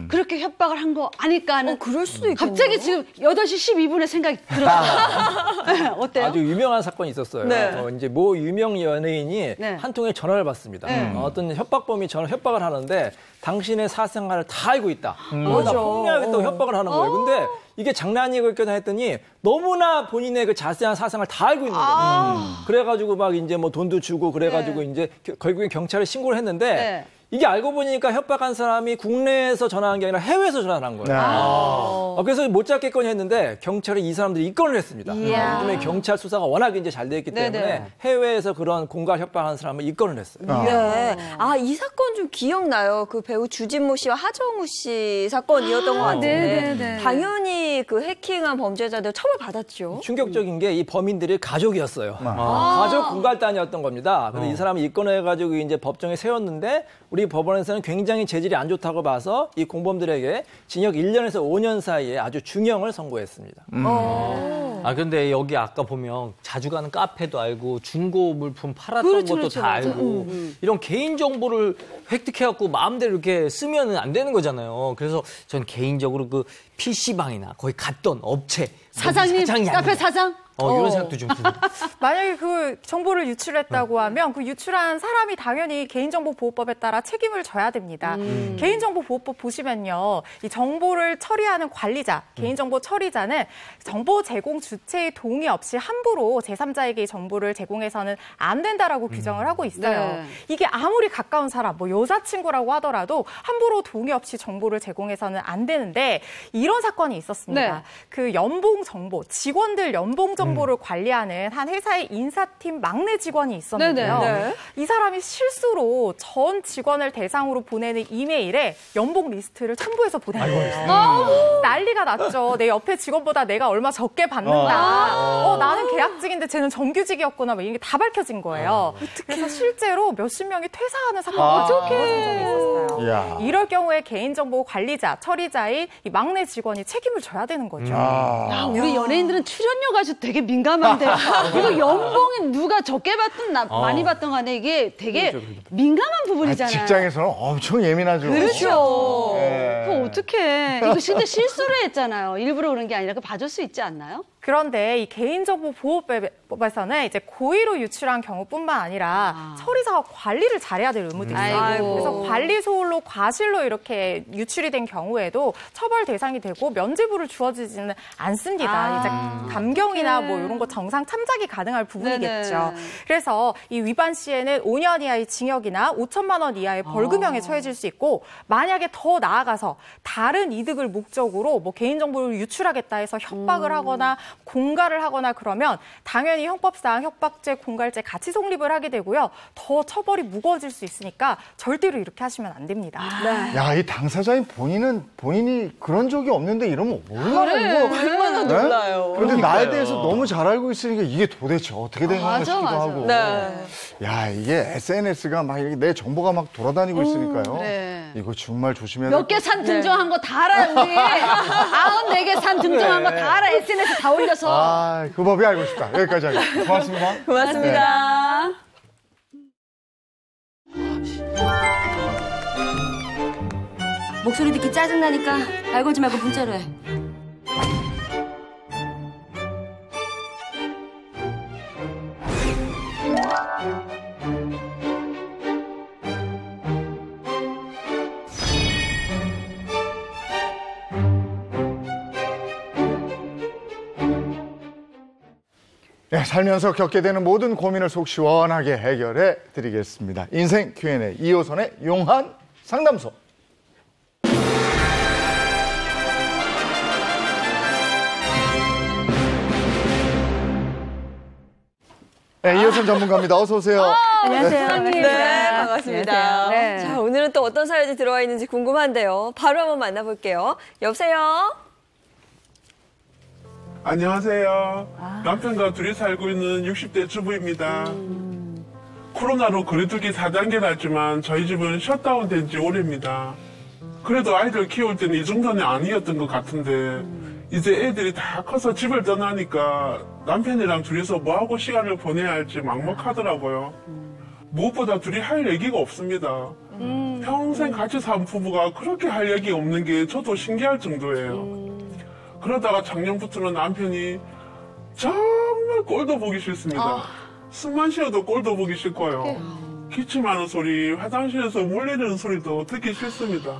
그렇게 협박을 한 거 아닐까 하는 그럴 수도 있겠네요. 갑자기 지금 8시 12분에 생각이 들었어요. 어때요? 아주 유명한 사건이 있었어요. 이제 모 유명 연예인이 한 통의 전화를 받습니다. 어떤 협박범이 협박을 하는데 당신의 사생활을 다 알고 있다. 나 폭행하겠다고 협박을 하는 거예요. 근데 이게 장난이겠거나 했더니 너무나 본인의 그 자세한 사생활을 다 알고 있는 거예요. 그래가지고 막 이제 뭐 돈도 주고 그래가지고 이제 결국엔 경찰에 신고를 했는데 이게 알고 보니까 협박한 사람이 국내에서 전화한 게 아니라 해외에서 전화한 거예요. 그래서 못 잡겠거니 했는데 경찰이 이 사람들이 입건을 했습니다. 요즘에 경찰 수사가 워낙 이제 잘 돼 있기 때문에 해외에서 그런 공갈 협박한 사람을 입건을 했어요. 네. 이 사건 좀 기억나요. 그 배우 주진모 씨와 하정우 씨 사건이었던 것 같은데 당연히 그 해킹한 범죄자들 처벌받았죠. 충격적인 게 이 범인들이 가족이었어요. 가족 공갈단이었던 겁니다. 근데 이 사람이 입건해가지고 이제 법정에 세웠는데 우리 법원에서는 굉장히 재질이 안 좋다고 봐서 이 공범들에게 징역 1년에서 5년 사이에 아주 중형을 선고했습니다. 근데 여기 아까 보면 자주 가는 카페도 알고 중고 물품 팔았던 것도 다 알고 이런 개인 정보를 획득해갖고 마음대로 이렇게 쓰면 안 되는 거잖아요. 그래서 전 개인적으로 그 PC방이나 거기 갔던 업체 사장님, 카페 사장? 이런 생각도 좀 듭니다. 만약에 그 정보를 유출했다고 하면 그 유출한 사람이 당연히 개인정보보호법에 따라 책임을 져야 됩니다. 개인정보보호법 보시면요. 이 정보를 처리하는 관리자, 개인정보 처리자는 정보 제공 주체의 동의 없이 함부로 제3자에게 정보를 제공해서는 안 된다라고 규정을 하고 있어요. 이게 아무리 가까운 사람, 뭐 여자친구라고 하더라도 함부로 동의 없이 정보를 제공해서는 안 되는데 이런 사건이 있었습니다. 그 연봉 정보, 직원들 연봉 정보를 관리하는 한 회사의 인사팀 막내 직원이 있었는데요. 이 사람이 실수로 전 직원을 대상으로 보내는 이메일에 연봉 리스트를 첨부해서 보낸 거예요. 난리가 났죠. 내 옆에 직원보다 내가 얼마 적게 받는다. 나는 계약직인데 쟤는 정규직이었구나. 뭐 이런 게 다 밝혀진 거예요. 그래서 실제로 몇십 명이 퇴사하는 사건이 벌어진 적이 있었어요. 이럴 경우에 개인정보 관리자, 처리자인 이 막내 직원이 책임을 져야 되는 거죠. 우리 연예인들은 출연료 가지고 되게 민감한데 이거 연봉이 누가 적게 받든 많이 받든 간에 이게 되게 민감한 부분이잖아요. 직장에서는 엄청 예민하죠. 그렇죠. 그거 어떡해. 이거 근데 실수를 했잖아요. 일부러 그런 게 아니라 그거 봐줄 수 있지 않나요? 그런데 이 개인정보보호법에서는 이제 고의로 유출한 경우뿐만 아니라 처리자가 관리를 잘해야 될 의무도 있어요. 그래서 관리 소홀로 과실로 이렇게 유출이 된 경우에도 처벌 대상이 되고 면죄부를 주어지지는 않습니다. 이제 감경이나 뭐 이런 거 정상 참작이 가능할 부분이겠죠. 그래서 이 위반 시에는 5년 이하의 징역이나 5천만 원 이하의 벌금형에 처해질 수 있고 만약에 더 나아가서 다른 이득을 목적으로 뭐 개인정보를 유출하겠다 해서 협박을 하거나 공갈을 하거나 그러면 당연히 형법상 협박죄, 공갈죄 같이 성립을 하게 되고요. 더 처벌이 무거워질 수 있으니까 절대로 이렇게 하시면 안 됩니다. 야, 이 당사자인 본인이 그런 적이 없는데 이러면 얼마나 이거 얼마나 놀라요. 그런데 나에 대해서 너무 잘 알고 있으니까 이게 도대체 어떻게 된 건가 싶기도 하고. 야, 이게 SNS가 막 이렇게 내 정보가 막 돌아다니고 있으니까요. 이거 정말 조심해야 돼요. 몇 개 산 등정한 거 다 알아요, 우리. 94개 산 등정한 거 다 알아. SNS 다 올려서. 그 법이 알고 싶다. 여기까지 하겠습니다. 고맙습니다. 고맙습니다. 목소리 듣기 짜증나니까 말 걸지 말고 문자로 해. 살면서 겪게 되는 모든 고민을 속 시원하게 해결해 드리겠습니다. 인생 Q&A 2호선의 용한 상담소. 이호선 전문가입니다. 어서 오세요. 안녕하세요. 반갑습니다. 안녕하세요. 자, 오늘은 또 어떤 사연이 들어와 있는지 궁금한데요. 바로 한번 만나볼게요. 여보세요? 안녕하세요. 남편과 둘이 살고 있는 60대 주부입니다. 코로나로 거리두기 4단계를 했지만 저희 집은 셧다운 된 지 오래입니다. 그래도 아이들 키울 때는 이 정도는 아니었던 것 같은데 이제 애들이 다 커서 집을 떠나니까 남편이랑 둘이서 뭐하고 시간을 보내야 할지 막막하더라고요. 무엇보다 둘이 할 얘기가 없습니다. 평생 같이 산 부부가 그렇게 할 얘기 없는 게 저도 신기할 정도예요. 그러다가 작년부터는 남편이 정말 꼴도 보기 싫습니다. 숨만 쉬어도 꼴도 보기 싫고요. 기침하는 소리, 화장실에서 물리는 소리도 듣기 싫습니다.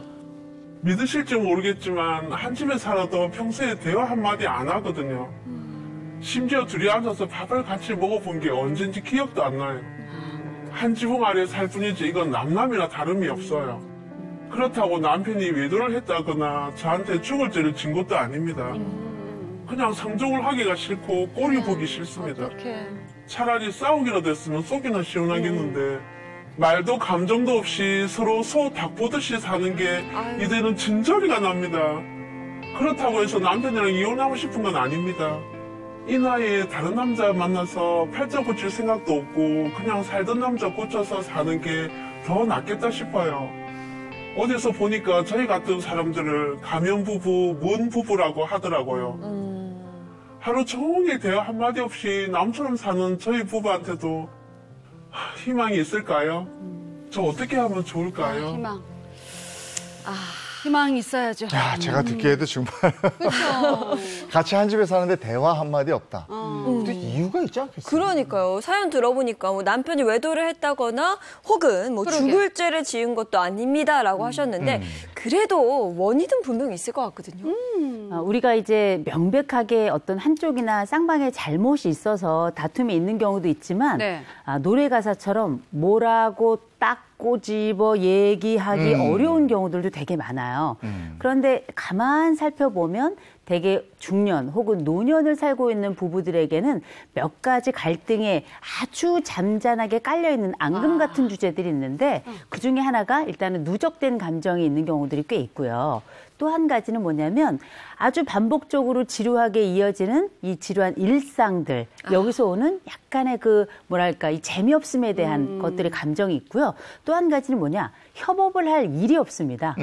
믿으실지 모르겠지만 한 집에 살아도 평소에 대화 한마디 안 하거든요. 심지어 둘이 앉아서 밥을 같이 먹어본 게 언젠지 기억도 안 나요. 한 지붕 아래 살 뿐이지 이건 남남이나 다름이 없어요. 그렇다고 남편이 외도를 했다거나 저한테 죽을 죄를 진 것도 아닙니다. 그냥 상종을 하기가 싫고 꼴이 보기 싫습니다. 차라리 싸우기라도 했으면 속이나 시원하겠는데 말도 감정도 없이 서로 소 닭 보듯이 사는 게 이제는 진저리가 납니다. 그렇다고 해서 남편이랑 이혼하고 싶은 건 아닙니다. 이 나이에 다른 남자 만나서 팔자 고칠 생각도 없고 그냥 살던 남자 고쳐서 사는 게 더 낫겠다 싶어요. 어디서 보니까 저희 같은 사람들을 가면 부부, 문 부부라고 하더라고요. 하루 종일 대화 한마디 없이 남처럼 사는 저희 부부한테도 희망이 있을까요? 저 어떻게 하면 좋을까요? 희망. 희망이 있어야죠. 야, 제가 듣기에도 정말 그렇죠. 같이 한 집에 사는데 대화 한마디 없다. 근데 이유가 있지 않겠어요? 그러니까요. 사연 들어보니까 뭐 남편이 외도를 했다거나 혹은 뭐 죽을 죄를 지은 것도 아닙니다라고 하셨는데 그래도 원인은 분명히 있을 것 같거든요. 우리가 이제 명백하게 어떤 한쪽이나 쌍방의 잘못이 있어서 다툼이 있는 경우도 있지만 노래 가사처럼 뭐라고 딱 꼬집어 얘기하기 어려운 경우들도 되게 많아요. 그런데 가만 살펴보면 대개 중년 혹은 노년을 살고 있는 부부들에게는 몇 가지 갈등에 아주 잠잠하게 깔려있는 앙금 같은 주제들이 있는데 그중에 하나가 일단은 누적된 감정이 있는 경우들이 꽤 있고요. 또 한 가지는 뭐냐면 아주 반복적으로 지루하게 이어지는 이 지루한 일상들, 여기서 오는 약간의 그 뭐랄까 이 재미없음에 대한 것들의 감정이 있고요. 또 한 가지는 뭐냐, 협업을 할 일이 없습니다.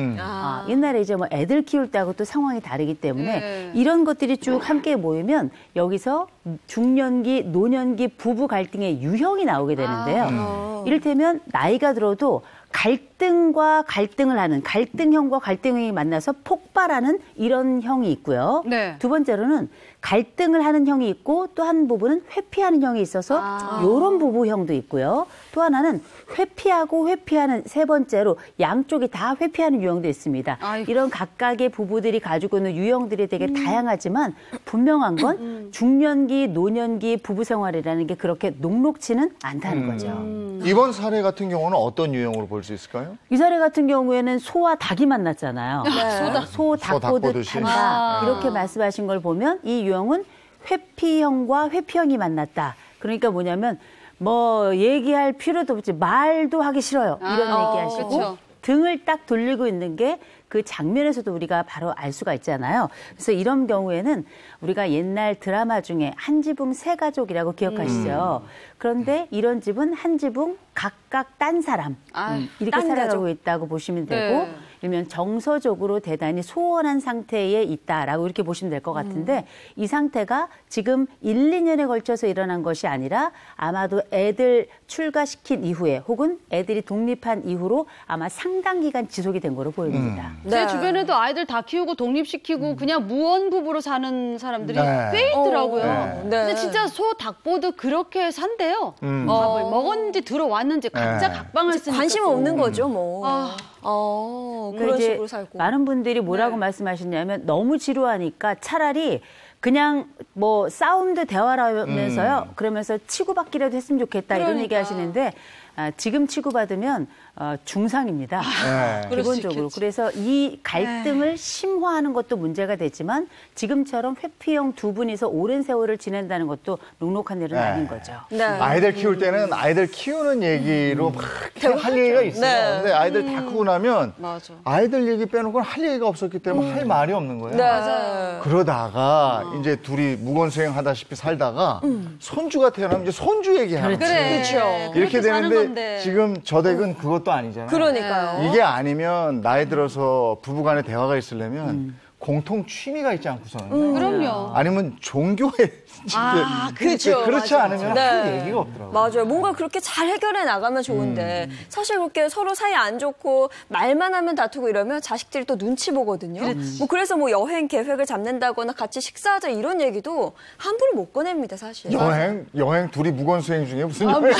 옛날에 이제 뭐 애들 키울 때하고 또 상황이 다르기 때문에 이런 것들이 쭉 함께 모이면 여기서 중년기, 노년기 부부 갈등의 유형이 나오게 되는데요. 이를테면 나이가 들어도 갈등과 갈등을 하는 갈등형과 갈등형이 만나서 폭발하는 이런 형이 있고요. 두 번째로는 갈등을 하는 형이 있고 또 한 부분은 회피하는 형이 있어서 이런 부부형도 있고요. 또 하나는 회피하고 회피하는 세 번째로 양쪽이 다 회피하는 유형도 있습니다. 이런 각각의 부부들이 가지고 있는 유형들이 되게 다양하지만 분명한 건 중년기, 노년기 부부 생활이라는 게 그렇게 녹록지는 않다는 거죠. 이번 사례 같은 경우는 어떤 유형으로 볼 수 있을까요? 이 사례 같은 경우에는 소와 닭이 만났잖아요. 소 닭 보듯 한다. 이렇게 말씀하신 걸 보면 이 유형은 회피형과 회피형이 만났다. 그러니까 뭐냐면 뭐 얘기할 필요도 없지, 말도 하기 싫어요. 이런 얘기하시고 그쵸. 등을 딱 돌리고 있는 게 그 장면에서도 우리가 바로 알 수가 있잖아요. 그래서 이런 경우에는 우리가 옛날 드라마 중에 한지붕 세 가족이라고 기억하시죠? 그런데 이런 집은 한 지붕 각각 딴 사람 이렇게 살아가고 있다고 보시면 되고 일면 정서적으로 대단히 소원한 상태에 있다라고 이렇게 보시면 될 것 같은데 이 상태가 지금 1, 2년에 걸쳐서 일어난 것이 아니라 아마도 애들 출가시킨 이후에 혹은 애들이 독립한 이후로 아마 상당 기간 지속이 된 거로 보입니다. 제 주변에도 아이들 다 키우고 독립시키고 그냥 무원 부부로 사는 사람들이 꽤 있더라고요. 근데 진짜 소 닭보듯 그렇게 산대요. 밥을 먹었는지 들어왔는지 각자 각방을 쓰니까 관심 없는 거죠, 뭐. 그런 식으로 살고. 많은 분들이 뭐라고 말씀하셨냐면 너무 지루하니까 차라리 그냥 뭐 싸움도 대화라면서요. 그러면서 치고받기라도 했으면 좋겠다 이런 얘기 하시는데 지금 치고받으면 중상입니다. 기본적으로. 그래서 이 갈등을 심화하는 것도 문제가 되지만 지금처럼 회피형 두 분이서 오랜 세월을 지낸다는 것도 녹록한 일은 아닌 거죠. 아이들 키울 때는 아이들 키우는 얘기로 막 할 얘기가 있어요. 근데 아이들 다 크고 나면 아이들 얘기 빼놓고는 할 얘기가 없었기 때문에 할 말이 없는 거예요. 그러다가 이제 둘이 무건수행 하다시피 살다가 손주가 태어나면 이제 손주 얘기하는 거예요. 그렇죠. 이렇게 되는데 지금 저 댁은 그것도 아니잖아요. 그러니까요. 이게 아니면 나이 들어서 부부간에 대화가 있으려면 공통 취미가 있지 않고서는 그럼요. 아니면 종교에 그렇죠. 그렇지 맞아. 않으면 할 얘기가 없더라고요. 맞아요. 뭔가 그렇게 잘 해결해 나가면 좋은데 사실 그렇게 서로 사이 안 좋고 말만 하면 다투고 이러면 자식들이 또 눈치 보거든요. 뭐 그래서 뭐 여행 계획을 잡는다거나 같이 식사하자 이런 얘기도 함부로 못 꺼냅니다, 사실. 여행 둘이 무건수행 중에 무슨 여행?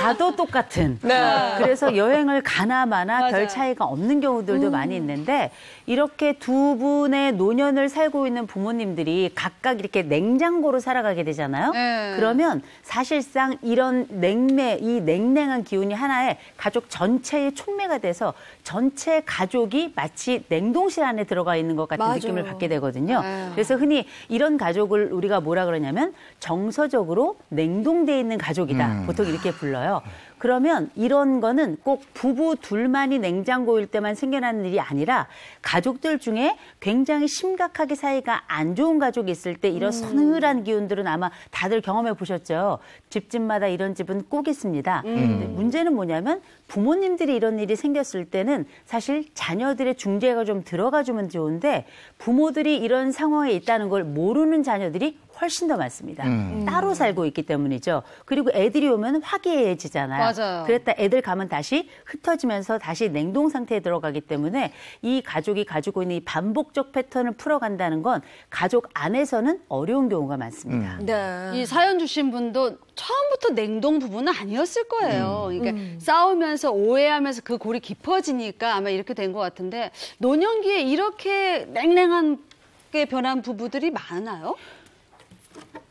가도 똑같은. 네. 그래서 여행을 가나 마나 별 차이가 없는 경우들도 많이 있는데 이렇게 두 분의 노년을 살고 있는 부모님들이 각각 이렇게 냉장고로 살아가게 되잖아요. 네. 그러면 사실상 이런 이 냉랭한 기운이 하나의 가족 전체의 촉매가 돼서 전체 가족이 마치 냉동실 안에 들어가 있는 것 같은 맞아요. 느낌을 받게 되거든요. 그래서 흔히 이런 가족을 우리가 뭐라 그러냐면 정서적으로 냉동돼 있는 가족이다. 보통 이렇게 불러요. 그러면 이런 거는 꼭 부부 둘만이 냉장고일 때만 생겨나는 일이 아니라 가족들 중에 굉장히 심각하게 사이가 안 좋은 가족이 있을 때 이런 서늘한 기운들은 아마 다들 경험해 보셨죠. 집집마다 이런 집은 꼭 있습니다. 근데 문제는 뭐냐면 부모님들이 이런 일이 생겼을 때는 사실 자녀들의 중재가 좀 들어가주면 좋은데 부모들이 이런 상황에 있다는 걸 모르는 자녀들이 훨씬 더 많습니다. 따로 살고 있기 때문이죠. 그리고 애들이 오면 화기애애해지잖아요. 맞아요. 그랬다 애들 가면 다시 흩어지면서 다시 냉동 상태에 들어가기 때문에 이 가족이 가지고 있는 이 반복적 패턴을 풀어간다는 건 가족 안에서는 어려운 경우가 많습니다. 네. 이 사연 주신 분도 처음부터 냉동 부부는 아니었을 거예요. 그러니까 싸우면서 오해하면서 그 골이 깊어지니까 아마 이렇게 된 것 같은데 노년기에 이렇게 냉랭하게 변한 부부들이 많아요?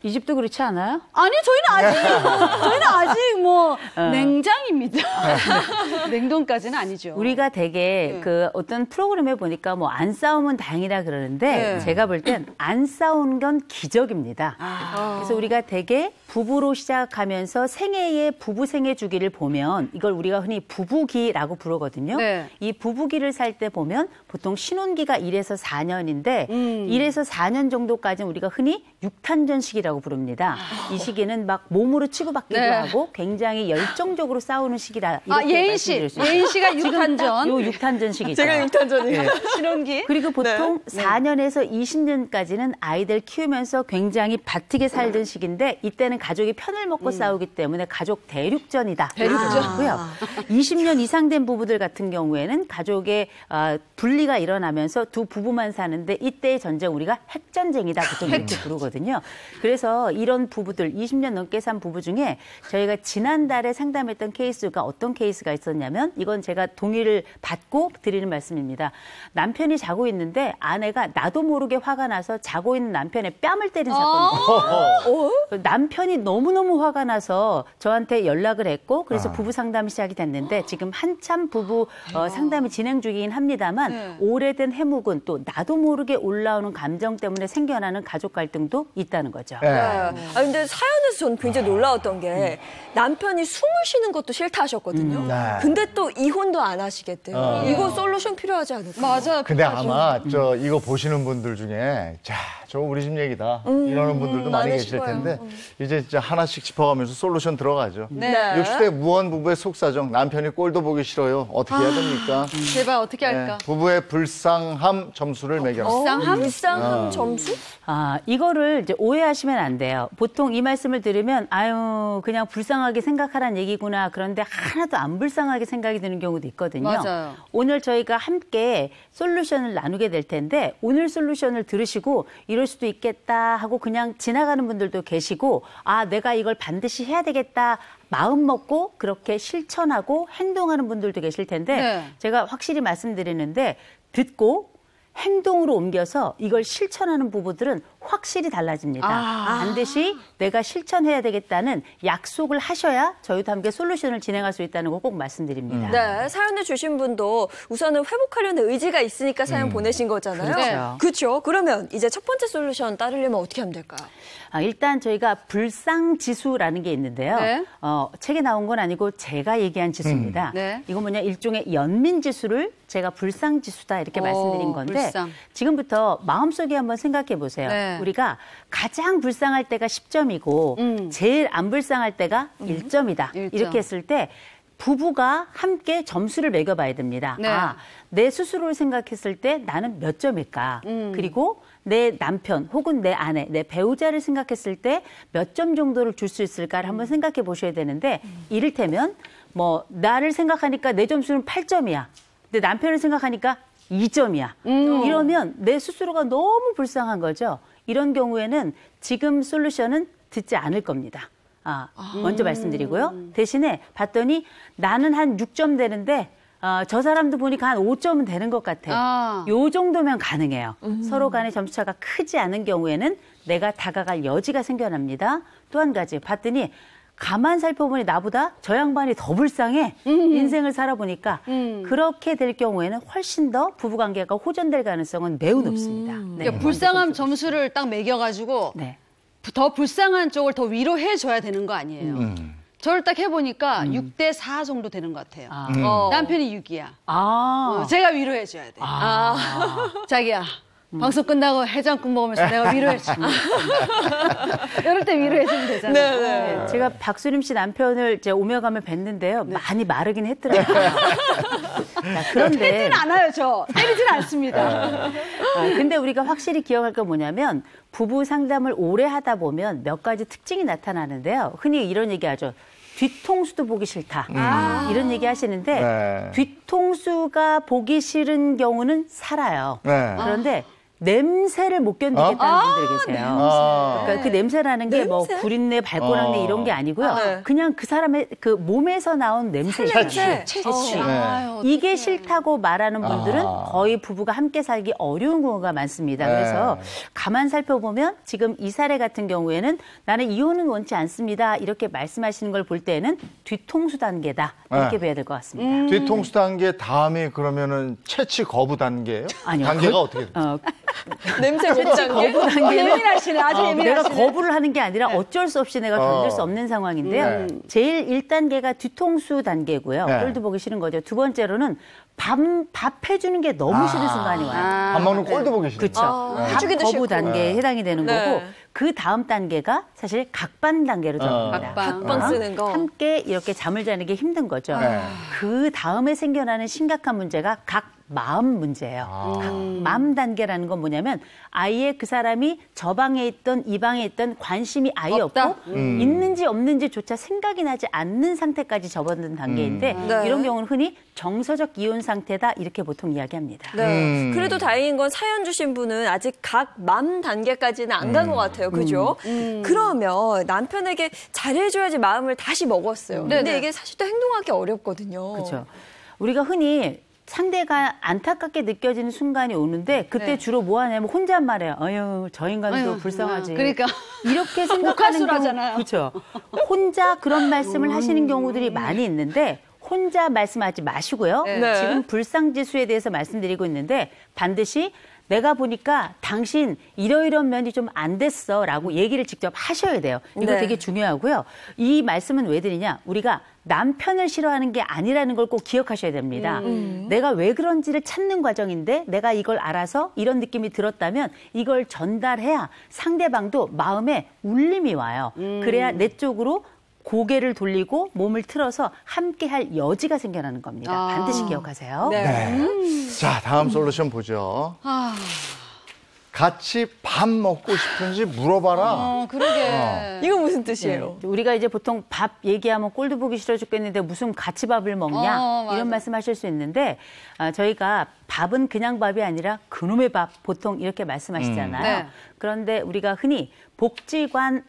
이 집도 그렇지 않아요? 아니, 저희는 아직 뭐 냉장입니다. 냉동까지는 아니죠. 우리가 되게 그 어떤 프로그램에 보니까 뭐 안 싸우면 다행이다 그러는데 제가 볼 땐 안 싸운 건 기적입니다. 그래서 우리가 되게 부부로 시작하면서 생애의 부부 생애 주기를 보면 이걸 우리가 흔히 부부기라고 부르거든요. 네. 이 부부기를 살 때 보면 보통 신혼기가 1에서 4년인데 1에서 4년 정도까지는 우리가 흔히 육탄전 시기라고 부릅니다. 이 시기는 막 몸으로 치고받기도 하고 굉장히 열정적으로 싸우는 시기라. 예인 씨가 육탄전. 요 육탄전 시기죠. 제가 육탄전이요. 신혼기. 그리고 보통 4년에서 20년까지는 아이들 키우면서 굉장히 바트게 살던 시기인데 이때는 가족이 편을 먹고 싸우기 때문에 가족 대륙전이다. 대륙전이고요. 20년 이상 된 부부들 같은 경우에는 가족의 분리가 일어나면서 두 부부만 사는데 이때의 전쟁 우리가 핵전쟁이다 보통 이렇게 부르거든요. 그래서 이런 부부들 20년 넘게 산 부부 중에 저희가 지난달에 상담했던 케이스가 어떤 케이스가 있었냐면 이건 제가 동의를 받고 드리는 말씀입니다. 남편이 자고 있는데 아내가 나도 모르게 화가 나서 자고 있는 남편의 뺨을 때린 사건입니다. 남편이 너무너무 화가 나서 저한테 연락을 했고 그래서 부부 상담이 시작이 됐는데 지금 한참 부부 상담이 진행 중이긴 합니다만 오래된 해묵은 또 나도 모르게 올라오는 감정 때문에 생겨나는 가족 갈등도 있다는 거죠. 근데 사연에서 저는 굉장히 놀라웠던 게 남편이 숨을 쉬는 것도 싫다 하셨거든요. 근데 또 이혼도 안 하시겠대요. 이거 솔루션 필요하지 않을까요? 맞아요. 근데 아마 이거 보시는 분들 중에 저 우리 집 얘기다 이러는 분들도 많이 계실 텐데 이제 진짜 하나씩 짚어가면서 솔루션 들어가죠. 60대 무원 부부의 속사정 남편이 꼴도 보기 싫어요. 어떻게 해야 됩니까? 제발 어떻게 할까? 부부의 불쌍함 점수를 매겨놨습니다. 불쌍함 점수? 이거를 이제 오해하시면 안 돼요. 보통 이 말씀을 들으면 아유 그냥 불쌍하게 생각하라는 얘기구나. 그런데 하나도 안 불쌍하게 생각이 드는 경우도 있거든요. 맞아요. 오늘 저희가 함께 솔루션을 나누게 될 텐데 오늘 솔루션을 들으시고 이럴 수도 있겠다 하고 그냥 지나가는 분들도 계시고 내가 이걸 반드시 해야 되겠다. 마음 먹고 그렇게 실천하고 행동하는 분들도 계실 텐데 제가 확실히 말씀드리는데 듣고 행동으로 옮겨서 이걸 실천하는 부부들은 확실히 달라집니다. 반드시 내가 실천해야 되겠다는 약속을 하셔야 저희도 함께 솔루션을 진행할 수 있다는 거 꼭 말씀드립니다. 네, 사연을 주신 분도 우선은 회복하려는 의지가 있으니까 사연 보내신 거잖아요. 그렇죠. 그러면 이제 첫 번째 솔루션 따르려면 어떻게 하면 될까요? 일단 저희가 불쌍지수라는 게 있는데요. 책에 나온 건 아니고 제가 얘기한 지수입니다. 이거 뭐냐 일종의 연민지수를 제가 불쌍지수다 이렇게 말씀드린 건데 지금부터 마음속에 한번 생각해 보세요. 우리가 가장 불쌍할 때가 10점이고 제일 안 불쌍할 때가 1점이다. 1점. 이렇게 했을 때 부부가 함께 점수를 매겨봐야 됩니다. 내 스스로를 생각했을 때 나는 몇 점일까? 그리고 내 남편 혹은 내 아내, 내 배우자를 생각했을 때 몇 점 정도를 줄 수 있을까를 한번 생각해 보셔야 되는데 이를테면 뭐 나를 생각하니까 내 점수는 8점이야. 근데 남편을 생각하니까 2점이야. 이러면 내 스스로가 너무 불쌍한 거죠. 이런 경우에는 지금 솔루션은 듣지 않을 겁니다. 먼저 말씀드리고요. 대신에 봤더니 나는 한 6점 되는데 저 사람도 보니까 한 5점은 되는 것 같아. 요 정도면 가능해요. 서로 간의 점수차가 크지 않은 경우에는 내가 다가갈 여지가 생겨납니다. 또 한 가지 봤더니 가만 살펴보니 나보다 저 양반이 더 불쌍해. 인생을 살아보니까 그렇게 될 경우에는 훨씬 더 부부관계가 호전될 가능성은 매우 높습니다. 네. 그러니까 불쌍함 점수를 딱 매겨가지고 네. 더 불쌍한 쪽을 더 위로해줘야 되는 거 아니에요. 저를 딱 해보니까 6대 4 정도 되는 것 같아요. 남편이 6이야. 제가 위로해줘야 돼. 자기야. 방송 끝나고 해장국 먹으면서 내가 위로해주면 이럴 때 위로해주면 되잖아요. 네. 제가 박수림 씨 남편을 이제 오며 가며 뵀는데요. 많이 마르긴 했더라고요. 그런데 때리진 않아요, 저. 때리진 않습니다. 근데 우리가 확실히 기억할 건 뭐냐면 부부 상담을 오래 하다 보면 몇 가지 특징이 나타나는데요. 흔히 이런 얘기하죠. 뒤통수도 보기 싫다. 이런 얘기 하시는데 뒤통수가 보기 싫은 경우는 살아요. 그런데 냄새를 못 견디겠다는 분들이 계세요. 그러니까 그 냄새라는 게 뭐 구린내, 발꼬락내 이런 게 아니고요. 그냥 그 사람의 그 몸에서 나온 냄새. 채취. 이게 싫다고 말하는 분들은 거의 부부가 함께 살기 어려운 경우가 많습니다. 그래서 가만 살펴보면 지금 이 사례 같은 경우에는 나는 이혼은 원치 않습니다. 이렇게 말씀하시는 걸 볼 때는 뒤통수 단계다. 이렇게 봐야 될 것 같습니다. 뒤통수 단계 다음에 그러면은 채취 거부 단계예요? 아니요. 단계가 어떻게 돼요? 냄새 못 단계? 거부 단계는 예민하시네, 아주 예민하시네. 내가 거부를 하는 게 아니라 어쩔 수 없이 내가 견딜 수 없는 상황인데요. 제일 1단계가 뒤통수 단계고요. 꼴도 보기 싫은 거죠. 두 번째로는 밥 해주는 게 너무 싫은 순간이 와요. 밥 먹는 꼴도 보기 싫은 그렇죠. 밥 거부 단계에 해당이 되는 거고 그 다음 단계가 사실 각방 단계로 들어갑니다. 각방 쓰는 거. 함께 이렇게 잠을 자는 게 힘든 거죠. 그 다음에 생겨나는 심각한 문제가 마음 문제예요. 마음 단계라는 건 뭐냐면 아예 그 사람이 저 방에 있던 이 방에 있던 관심이 아예 없고 있는지 없는지조차 생각이 나지 않는 상태까지 접어든 단계인데 이런 경우는 흔히 정서적 이혼 상태다 이렇게 보통 이야기합니다. 그래도 다행인 건 사연 주신 분은 아직 각 맘 단계까지는 안 간 것 같아요. 그죠? 그러면 남편에게 잘해줘야지 마음을 다시 먹었어요. 근데 이게 사실 또 행동하기 어렵거든요. 그렇죠. 우리가 흔히 상대가 안타깝게 느껴지는 순간이 오는데 그때 주로 뭐 하냐면 혼잣말해요. 아유, 저 인간도 불쌍하지. 그러니까 이렇게 생각하는 하잖아요. 그렇죠. 혼자 그런 말씀을 하시는 경우들이 많이 있는데 혼자 말씀하지 마시고요. 지금 불쌍지수에 대해서 말씀드리고 있는데 반드시 내가 보니까 당신 이러이런 면이 좀 안 됐어 라고 얘기를 직접 하셔야 돼요. 이거 되게 중요하고요. 이 말씀은 왜 드리냐. 우리가 남편을 싫어하는 게 아니라는 걸 꼭 기억하셔야 됩니다. 내가 왜 그런지를 찾는 과정인데 내가 이걸 알아서 이런 느낌이 들었다면 이걸 전달해야 상대방도 마음에 울림이 와요. 그래야 내 쪽으로 고개를 돌리고 몸을 틀어서 함께 할 여지가 생겨나는 겁니다. 반드시 기억하세요. 자, 다음 솔루션 보죠. 같이 밥 먹고 싶은지 물어봐라. 그러게. 이거 무슨 뜻이에요? 우리가 이제 보통 밥 얘기하면 꼴도 보기 싫어 죽겠는데 무슨 같이 밥을 먹냐 이런 말씀하실 수 있는데 저희가 밥은 그냥 밥이 아니라 그놈의 밥 보통 이렇게 말씀하시잖아요. 그런데 우리가 흔히 복지관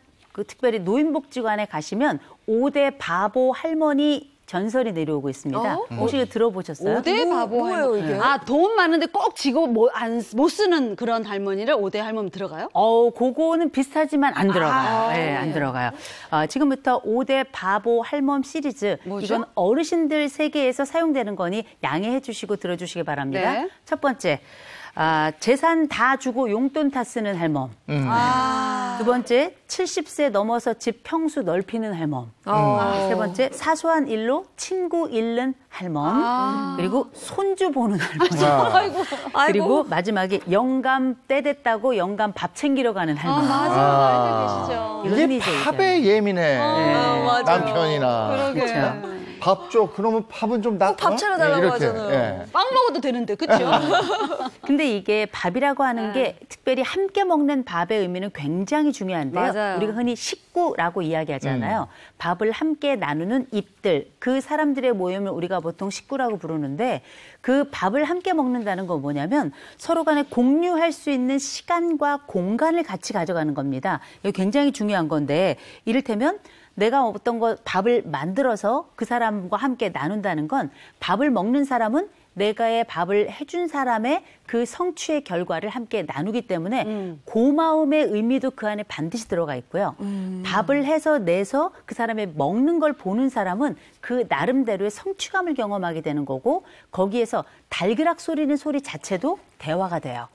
특별히 노인복지관에 가시면 5대 바보 할머니 전설이 내려오고 있습니다. 혹시 들어보셨어요? 5대 바보 뭐예요, 이게? 돈 많은데 꼭 지고 못 쓰는 그런 할머니를 5대 할머니 들어가요? 그거는 비슷하지만 안 들어가요. 안 들어가요. 지금부터 5대 바보 할멈 시리즈. 뭐죠? 이건 어르신들 세계에서 사용되는 거니 양해해 주시고 들어주시기 바랍니다. 첫 번째. 재산 다 주고 용돈 다 쓰는 할멈. 두 번째, 70세 넘어서 집 평수 넓히는 할멈. 세 번째, 사소한 일로 친구 잃는 할멈. 그리고 손주 보는 할멈. 그리고 마지막에 영감 때 됐다고 영감 밥 챙기러 가는 할멈. 맞아요. 이게 밥에 예민해. 남편이나. 그렇죠. 밥 줘. 그러면 밥은 좀 밥 차려달라고 하잖아요. 빵 먹어도 되는데, 그렇죠? 근데 이게 밥이라고 하는 게 특별히 함께 먹는 밥의 의미는 굉장히 중요한데요. 맞아요. 우리가 흔히 식구라고 이야기하잖아요. 밥을 함께 나누는 입들, 그 사람들의 모임을 우리가 보통 식구라고 부르는데 그 밥을 함께 먹는다는 건 뭐냐면 서로 간에 공유할 수 있는 시간과 공간을 같이 가져가는 겁니다. 이거 굉장히 중요한 건데 이를테면 내가 어떤 거 밥을 만들어서 그 사람과 함께 나눈다는 건 밥을 먹는 사람은 내가의 밥을 해준 사람의 그 성취의 결과를 함께 나누기 때문에 고마움의 의미도 그 안에 반드시 들어가 있고요. 밥을 해서 내서 그 사람의 먹는 걸 보는 사람은 그 나름대로의 성취감을 경험하게 되는 거고 거기에서 달그락 소리는 소리 자체도 대화가 돼요.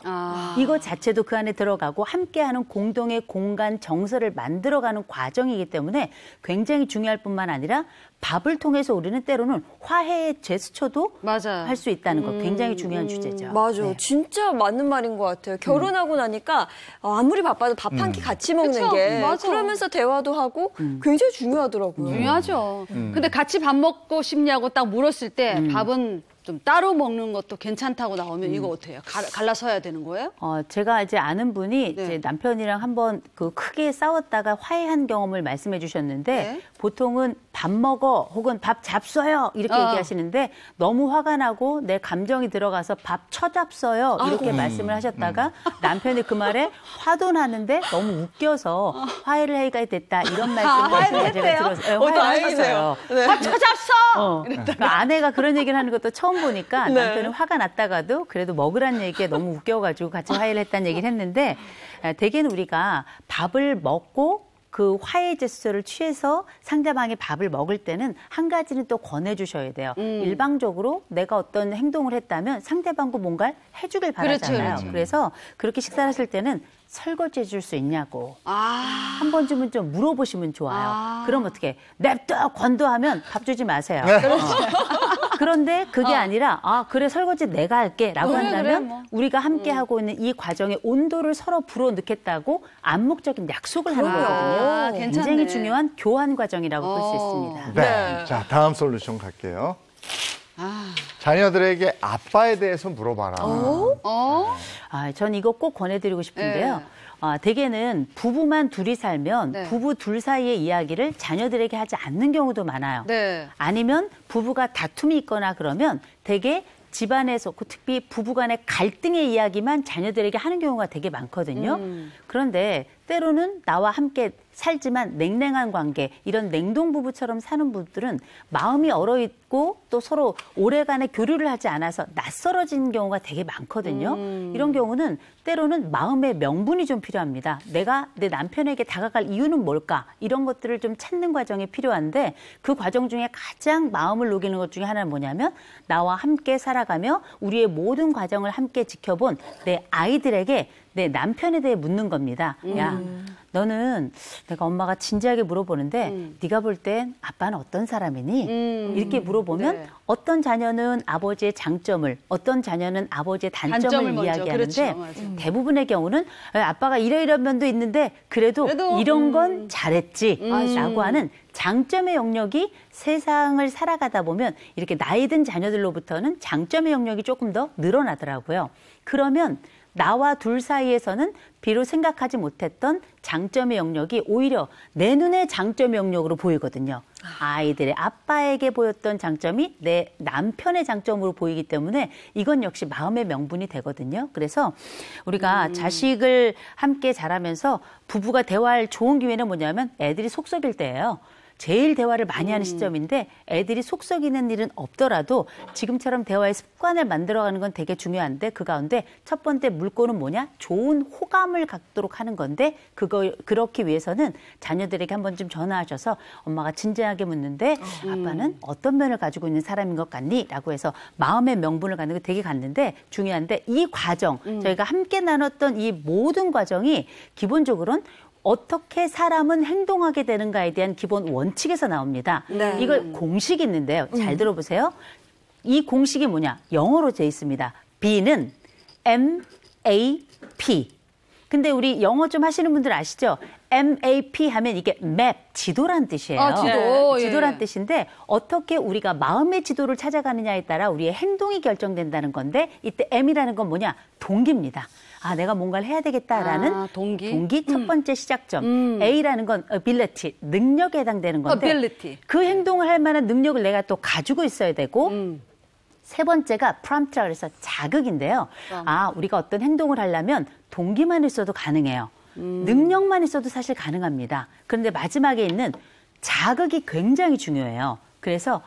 이거 자체도 그 안에 들어가고 함께하는 공동의 공간 정서를 만들어가는 과정이기 때문에 굉장히 중요할 뿐만 아니라 밥을 통해서 우리는 때로는 화해의 제스처도 할 수 있다는 거 굉장히 중요한 주제죠. 맞아. 네. 진짜 맞는 말인 것 같아요. 결혼하고 나니까 아무리 바빠도 밥 한 끼 같이 먹는 그쵸? 게 맞아. 그러면서 대화도 하고 굉장히 중요하더라고요. 중요하죠. 근데 같이 밥 먹고 싶냐고 딱 물었을 때 밥은 좀 따로 먹는 것도 괜찮다고 나오면 이거 어떻게 해요? 갈라서 해야 되는 거예요? 제가 이제 아는 분이 이제 남편이랑 한번 그 크게 싸웠다가 화해한 경험을 말씀해 주셨는데 보통은 밥 먹어 혹은 밥 잡숴요 이렇게 얘기하시는데 너무 화가 나고 내 감정이 들어가서 밥 쳐잡숴요 이렇게 말씀을 하셨다가 남편이 그 말에 화도 나는데 너무 웃겨서 화해를 해야 됐다 이런 말씀을 제가 들었어요. 화해를 하셨어요. 밥 쳐잡숴! 그러니까 아내가 그런 얘기를 하는 것도 처음 보니까 남편은 화가 났다가도 그래도 먹으란 얘기에 너무 웃겨가지고 같이 화해를 했다는 얘기를 했는데 대개는 우리가 밥을 먹고 그 화해 제스처를 취해서 상대방이 밥을 먹을 때는 한 가지는 또 권해주셔야 돼요. 일방적으로 내가 어떤 행동을 했다면 상대방도 뭔가를 해주길 바라잖아요. 그렇죠. 그래서 그렇게 식사를 하실 때는 설거지 해줄 수 있냐고 한 번쯤은 좀 물어보시면 좋아요. 그럼 어떻게 냅둬 권도하면 밥 주지 마세요. 그런데 그게 아니라 그래 설거지 내가 할게 라고 한다면 우리가 함께 하고 있는 이 과정의 온도를 서로 불어넣겠다고 암묵적인 약속을 하는 거거든요. 굉장히 중요한 교환 과정이라고 볼 수 있습니다. 네. 자, 다음 솔루션 갈게요. 자녀들에게 아빠에 대해서 물어봐라. 전 이거 꼭 권해드리고 싶은데요. 대개는 부부만 둘이 살면 부부 둘 사이의 이야기를 자녀들에게 하지 않는 경우도 많아요. 아니면 부부가 다툼이 있거나 그러면 대개 집안에서 특히 부부간의 갈등의 이야기만 자녀들에게 하는 경우가 되게 많거든요. 그런데 때로는 나와 함께 살지만 냉랭한 관계, 이런 냉동 부부처럼 사는 분들은 마음이 얼어있고 또 서로 오래간의 교류를 하지 않아서 낯설어진 경우가 되게 많거든요. 이런 경우는 때로는 마음의 명분이 좀 필요합니다. 내가 내 남편에게 다가갈 이유는 뭘까? 이런 것들을 좀 찾는 과정이 필요한데 그 과정 중에 가장 마음을 녹이는 것 중에 하나는 뭐냐면 나와 함께 살아가며 우리의 모든 과정을 함께 지켜본 내 아이들에게 내 남편에 대해 묻는 겁니다. 야, 너는 내가 엄마가 진지하게 물어보는데 네가 볼 땐 아빠는 어떤 사람이니? 이렇게 물어보면 어떤 자녀는 아버지의 장점을, 어떤 자녀는 아버지의 단점을 이야기하는데 대부분의 경우는 아빠가 이런 면도 있는데 그래도 이런 건 잘했지 라고 하는 장점의 영역이 세상을 살아가다 보면 이렇게 나이 든 자녀들로부터는 장점의 영역이 조금 더 늘어나더라고요. 그러면 나와 둘 사이에서는 비록 생각하지 못했던 장점의 영역이 오히려 내 눈의 장점의 영역으로 보이거든요. 아이들의 아빠에게 보였던 장점이 내 남편의 장점으로 보이기 때문에 이건 역시 마음의 명분이 되거든요. 그래서 우리가 자식을 함께 자라면서 부부가 대화할 좋은 기회는 뭐냐면 애들이 속 썩일 때예요. 제일 대화를 많이 하는 시점인데 애들이 속 썩이는 일은 없더라도 지금처럼 대화의 습관을 만들어가는 건 되게 중요한데 그 가운데 첫 번째 물꼬는 뭐냐? 좋은 호감을 갖도록 하는 건데 그렇기 위해서는 자녀들에게 한번 좀 전화하셔서 엄마가 진지하게 묻는데 아빠는 어떤 면을 가지고 있는 사람인 것 같니? 라고 해서 마음의 명분을 갖는 게 되게 갔는데 중요한데 이 과정 저희가 함께 나눴던 이 모든 과정이 기본적으로는 어떻게 사람은 행동하게 되는가에 대한 기본 원칙에서 나옵니다. 이걸 공식이 있는데요. 잘 들어보세요. 이 공식이 뭐냐? 영어로 돼 있습니다. B는 MAP. 근데 우리 영어 좀 하시는 분들 아시죠? MAP 하면 이게 map, 지도란 뜻이에요. 지도. 지도란 뜻인데 어떻게 우리가 마음의 지도를 찾아가느냐에 따라 우리의 행동이 결정된다는 건데 이때 M이라는 건 뭐냐? 동기입니다. 내가 뭔가를 해야 되겠다라는 동기 첫 번째 시작점. A라는 건 ability, 능력에 해당되는 건데 그 행동을 할 만한 능력을 내가 또 가지고 있어야 되고 세 번째가 prompt라고 해서 자극인데요. 우리가 어떤 행동을 하려면 동기만 있어도 가능해요. 능력만 있어도 사실 가능합니다. 그런데 마지막에 있는 자극이 굉장히 중요해요. 그래서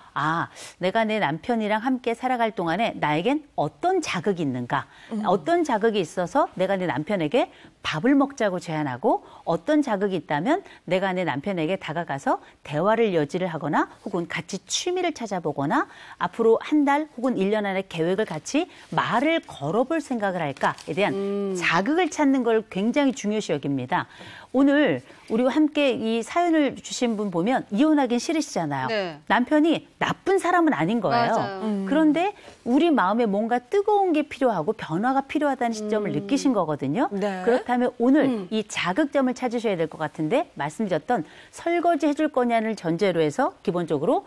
내가 내 남편이랑 함께 살아갈 동안에 나에겐 어떤 자극이 있는가, 어떤 자극이 있어서 내가 내 남편에게 밥을 먹자고 제안하고 어떤 자극이 있다면 내가 내 남편에게 다가가서 대화를 여지를 하거나 혹은 같이 취미를 찾아보거나 앞으로 한 달 혹은 1년 안에 계획을 같이 말을 걸어볼 생각을 할까에 대한 자극을 찾는 걸 굉장히 중요시 여깁니다. 오늘 우리와 함께 이 사연을 주신 분 보면 이혼하긴 싫으시잖아요. 네. 남편이 나쁜 사람은 아닌 거예요. 그런데 우리 마음에 뭔가 뜨거운 게 필요하고 변화가 필요하다는 시점을 느끼신 거거든요. 네. 그렇다면 오늘 이 자극점을 찾으셔야 될 것 같은데 말씀드렸던 설거지 해줄 거냐를 전제로 해서 기본적으로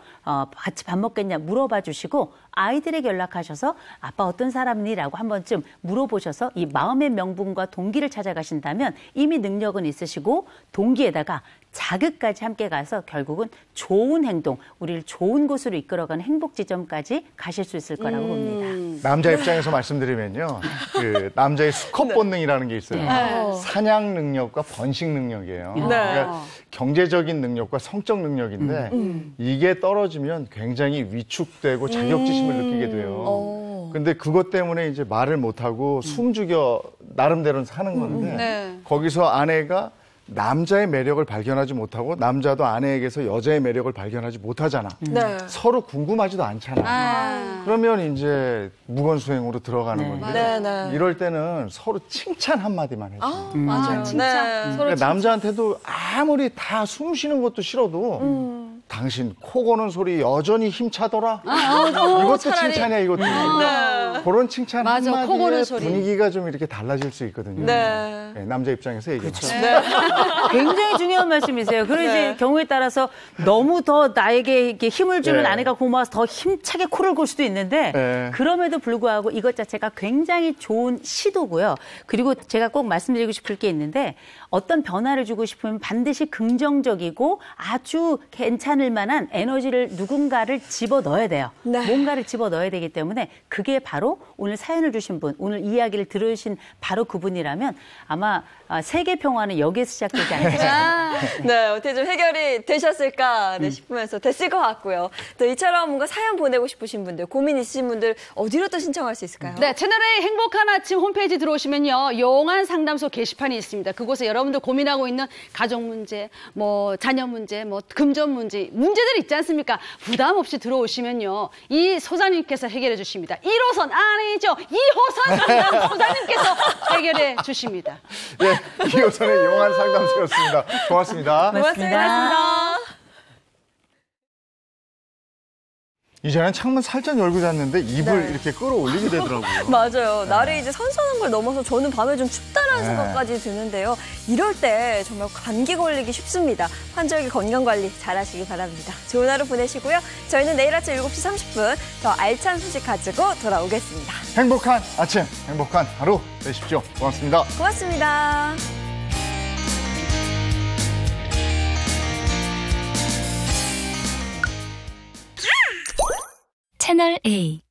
같이 밥 먹겠냐 물어봐 주시고 아이들에게 연락하셔서 아빠 어떤 사람이라고 한 번쯤 물어보셔서 이 마음의 명분과 동기를 찾아가신다면 이미 능력은 있으시고 동기에다가 자극까지 함께 가서 결국은 좋은 행동, 우리를 좋은 곳으로 이끌어가는 행복 지점까지 가실 수 있을 거라고 봅니다. 남자 입장에서 말씀드리면요. 그 남자의 수컷 본능이라는 게 있어요. 네. 사냥 능력과 번식 능력이에요. 네. 그러니까 경제적인 능력과 성적 능력인데 이게 떨어지면 굉장히 위축되고 자격지심을 느끼게 돼요. 근데 그것 때문에 이제 말을 못하고 숨죽여 나름대로 사는 건데 거기서 아내가 남자의 매력을 발견하지 못하고 남자도 아내에게서 여자의 매력을 발견하지 못하잖아. 네. 서로 궁금하지도 않잖아. 그러면 이제 무건수행으로 들어가는 건데 이럴 때는 서로 칭찬 한마디만 해줘. 맞아요. 칭찬. 네. 그러니까 남자한테도 아무리 다 숨 쉬는 것도 싫어도 당신 코 고는 소리 여전히 힘차더라. 이것도 차라리. 칭찬이야, 이것도. 그런 칭찬 한마디에 분위기가 좀 이렇게 달라질 수 있거든요. 네, 남자 입장에서 얘기해봤습니다. 굉장히 중요한 말씀이세요. 그런 이제 경우에 따라서 너무 더 나에게 이렇게 힘을 주는 아내가 고마워서 더 힘차게 코를 골 수도 있는데 그럼에도 불구하고 이것 자체가 굉장히 좋은 시도고요. 그리고 제가 꼭 말씀드리고 싶을 게 있는데 어떤 변화를 주고 싶으면 반드시 긍정적이고 아주 괜찮을 만한 에너지를 누군가를 집어넣어야 돼요. 뭔가를 집어넣어야 되기 때문에 그게 바로 오늘 사연을 주신 분, 오늘 이야기를 들으신 바로 그분이라면 아마 세계 평화는 여기에서 시작되지 않을까. 네, 어떻게 좀 해결이 되셨을까 싶으면서 됐을 것 같고요. 또 이처럼 뭔가 사연 보내고 싶으신 분들, 고민 있으신 분들 어디로 또 신청할 수 있을까요? 네, 채널A 행복한 아침 홈페이지 들어오시면요. 용한 상담소 게시판이 있습니다. 그곳에 여러분들 고민하고 있는 가족 문제, 뭐 자녀 문제, 뭐 금전 문제, 문제들 있지 않습니까? 부담 없이 들어오시면요. 이 소장님께서 해결해 주십니다. 1호선 아니죠. 2호선 상담 소장님께서 해결해 주십니다. 네, 2호선의 용한 상담소였습니다. 고맙습니다. 고맙습니다. 이제는 창문 살짝 열고 잤는데 입을 이렇게 끌어올리게 되더라고요. 맞아요. 날이 이제 선선한 걸 넘어서 저는 밤에 좀 춥다라는 생각까지 드는데요. 이럴 때 정말 감기 걸리기 쉽습니다. 환절기 건강관리 잘 하시기 바랍니다. 좋은 하루 보내시고요. 저희는 내일 아침 7시 30분 더 알찬 소식 가지고 돌아오겠습니다. 행복한 아침, 행복한 하루 되십시오. 고맙습니다. 고맙습니다. 채널A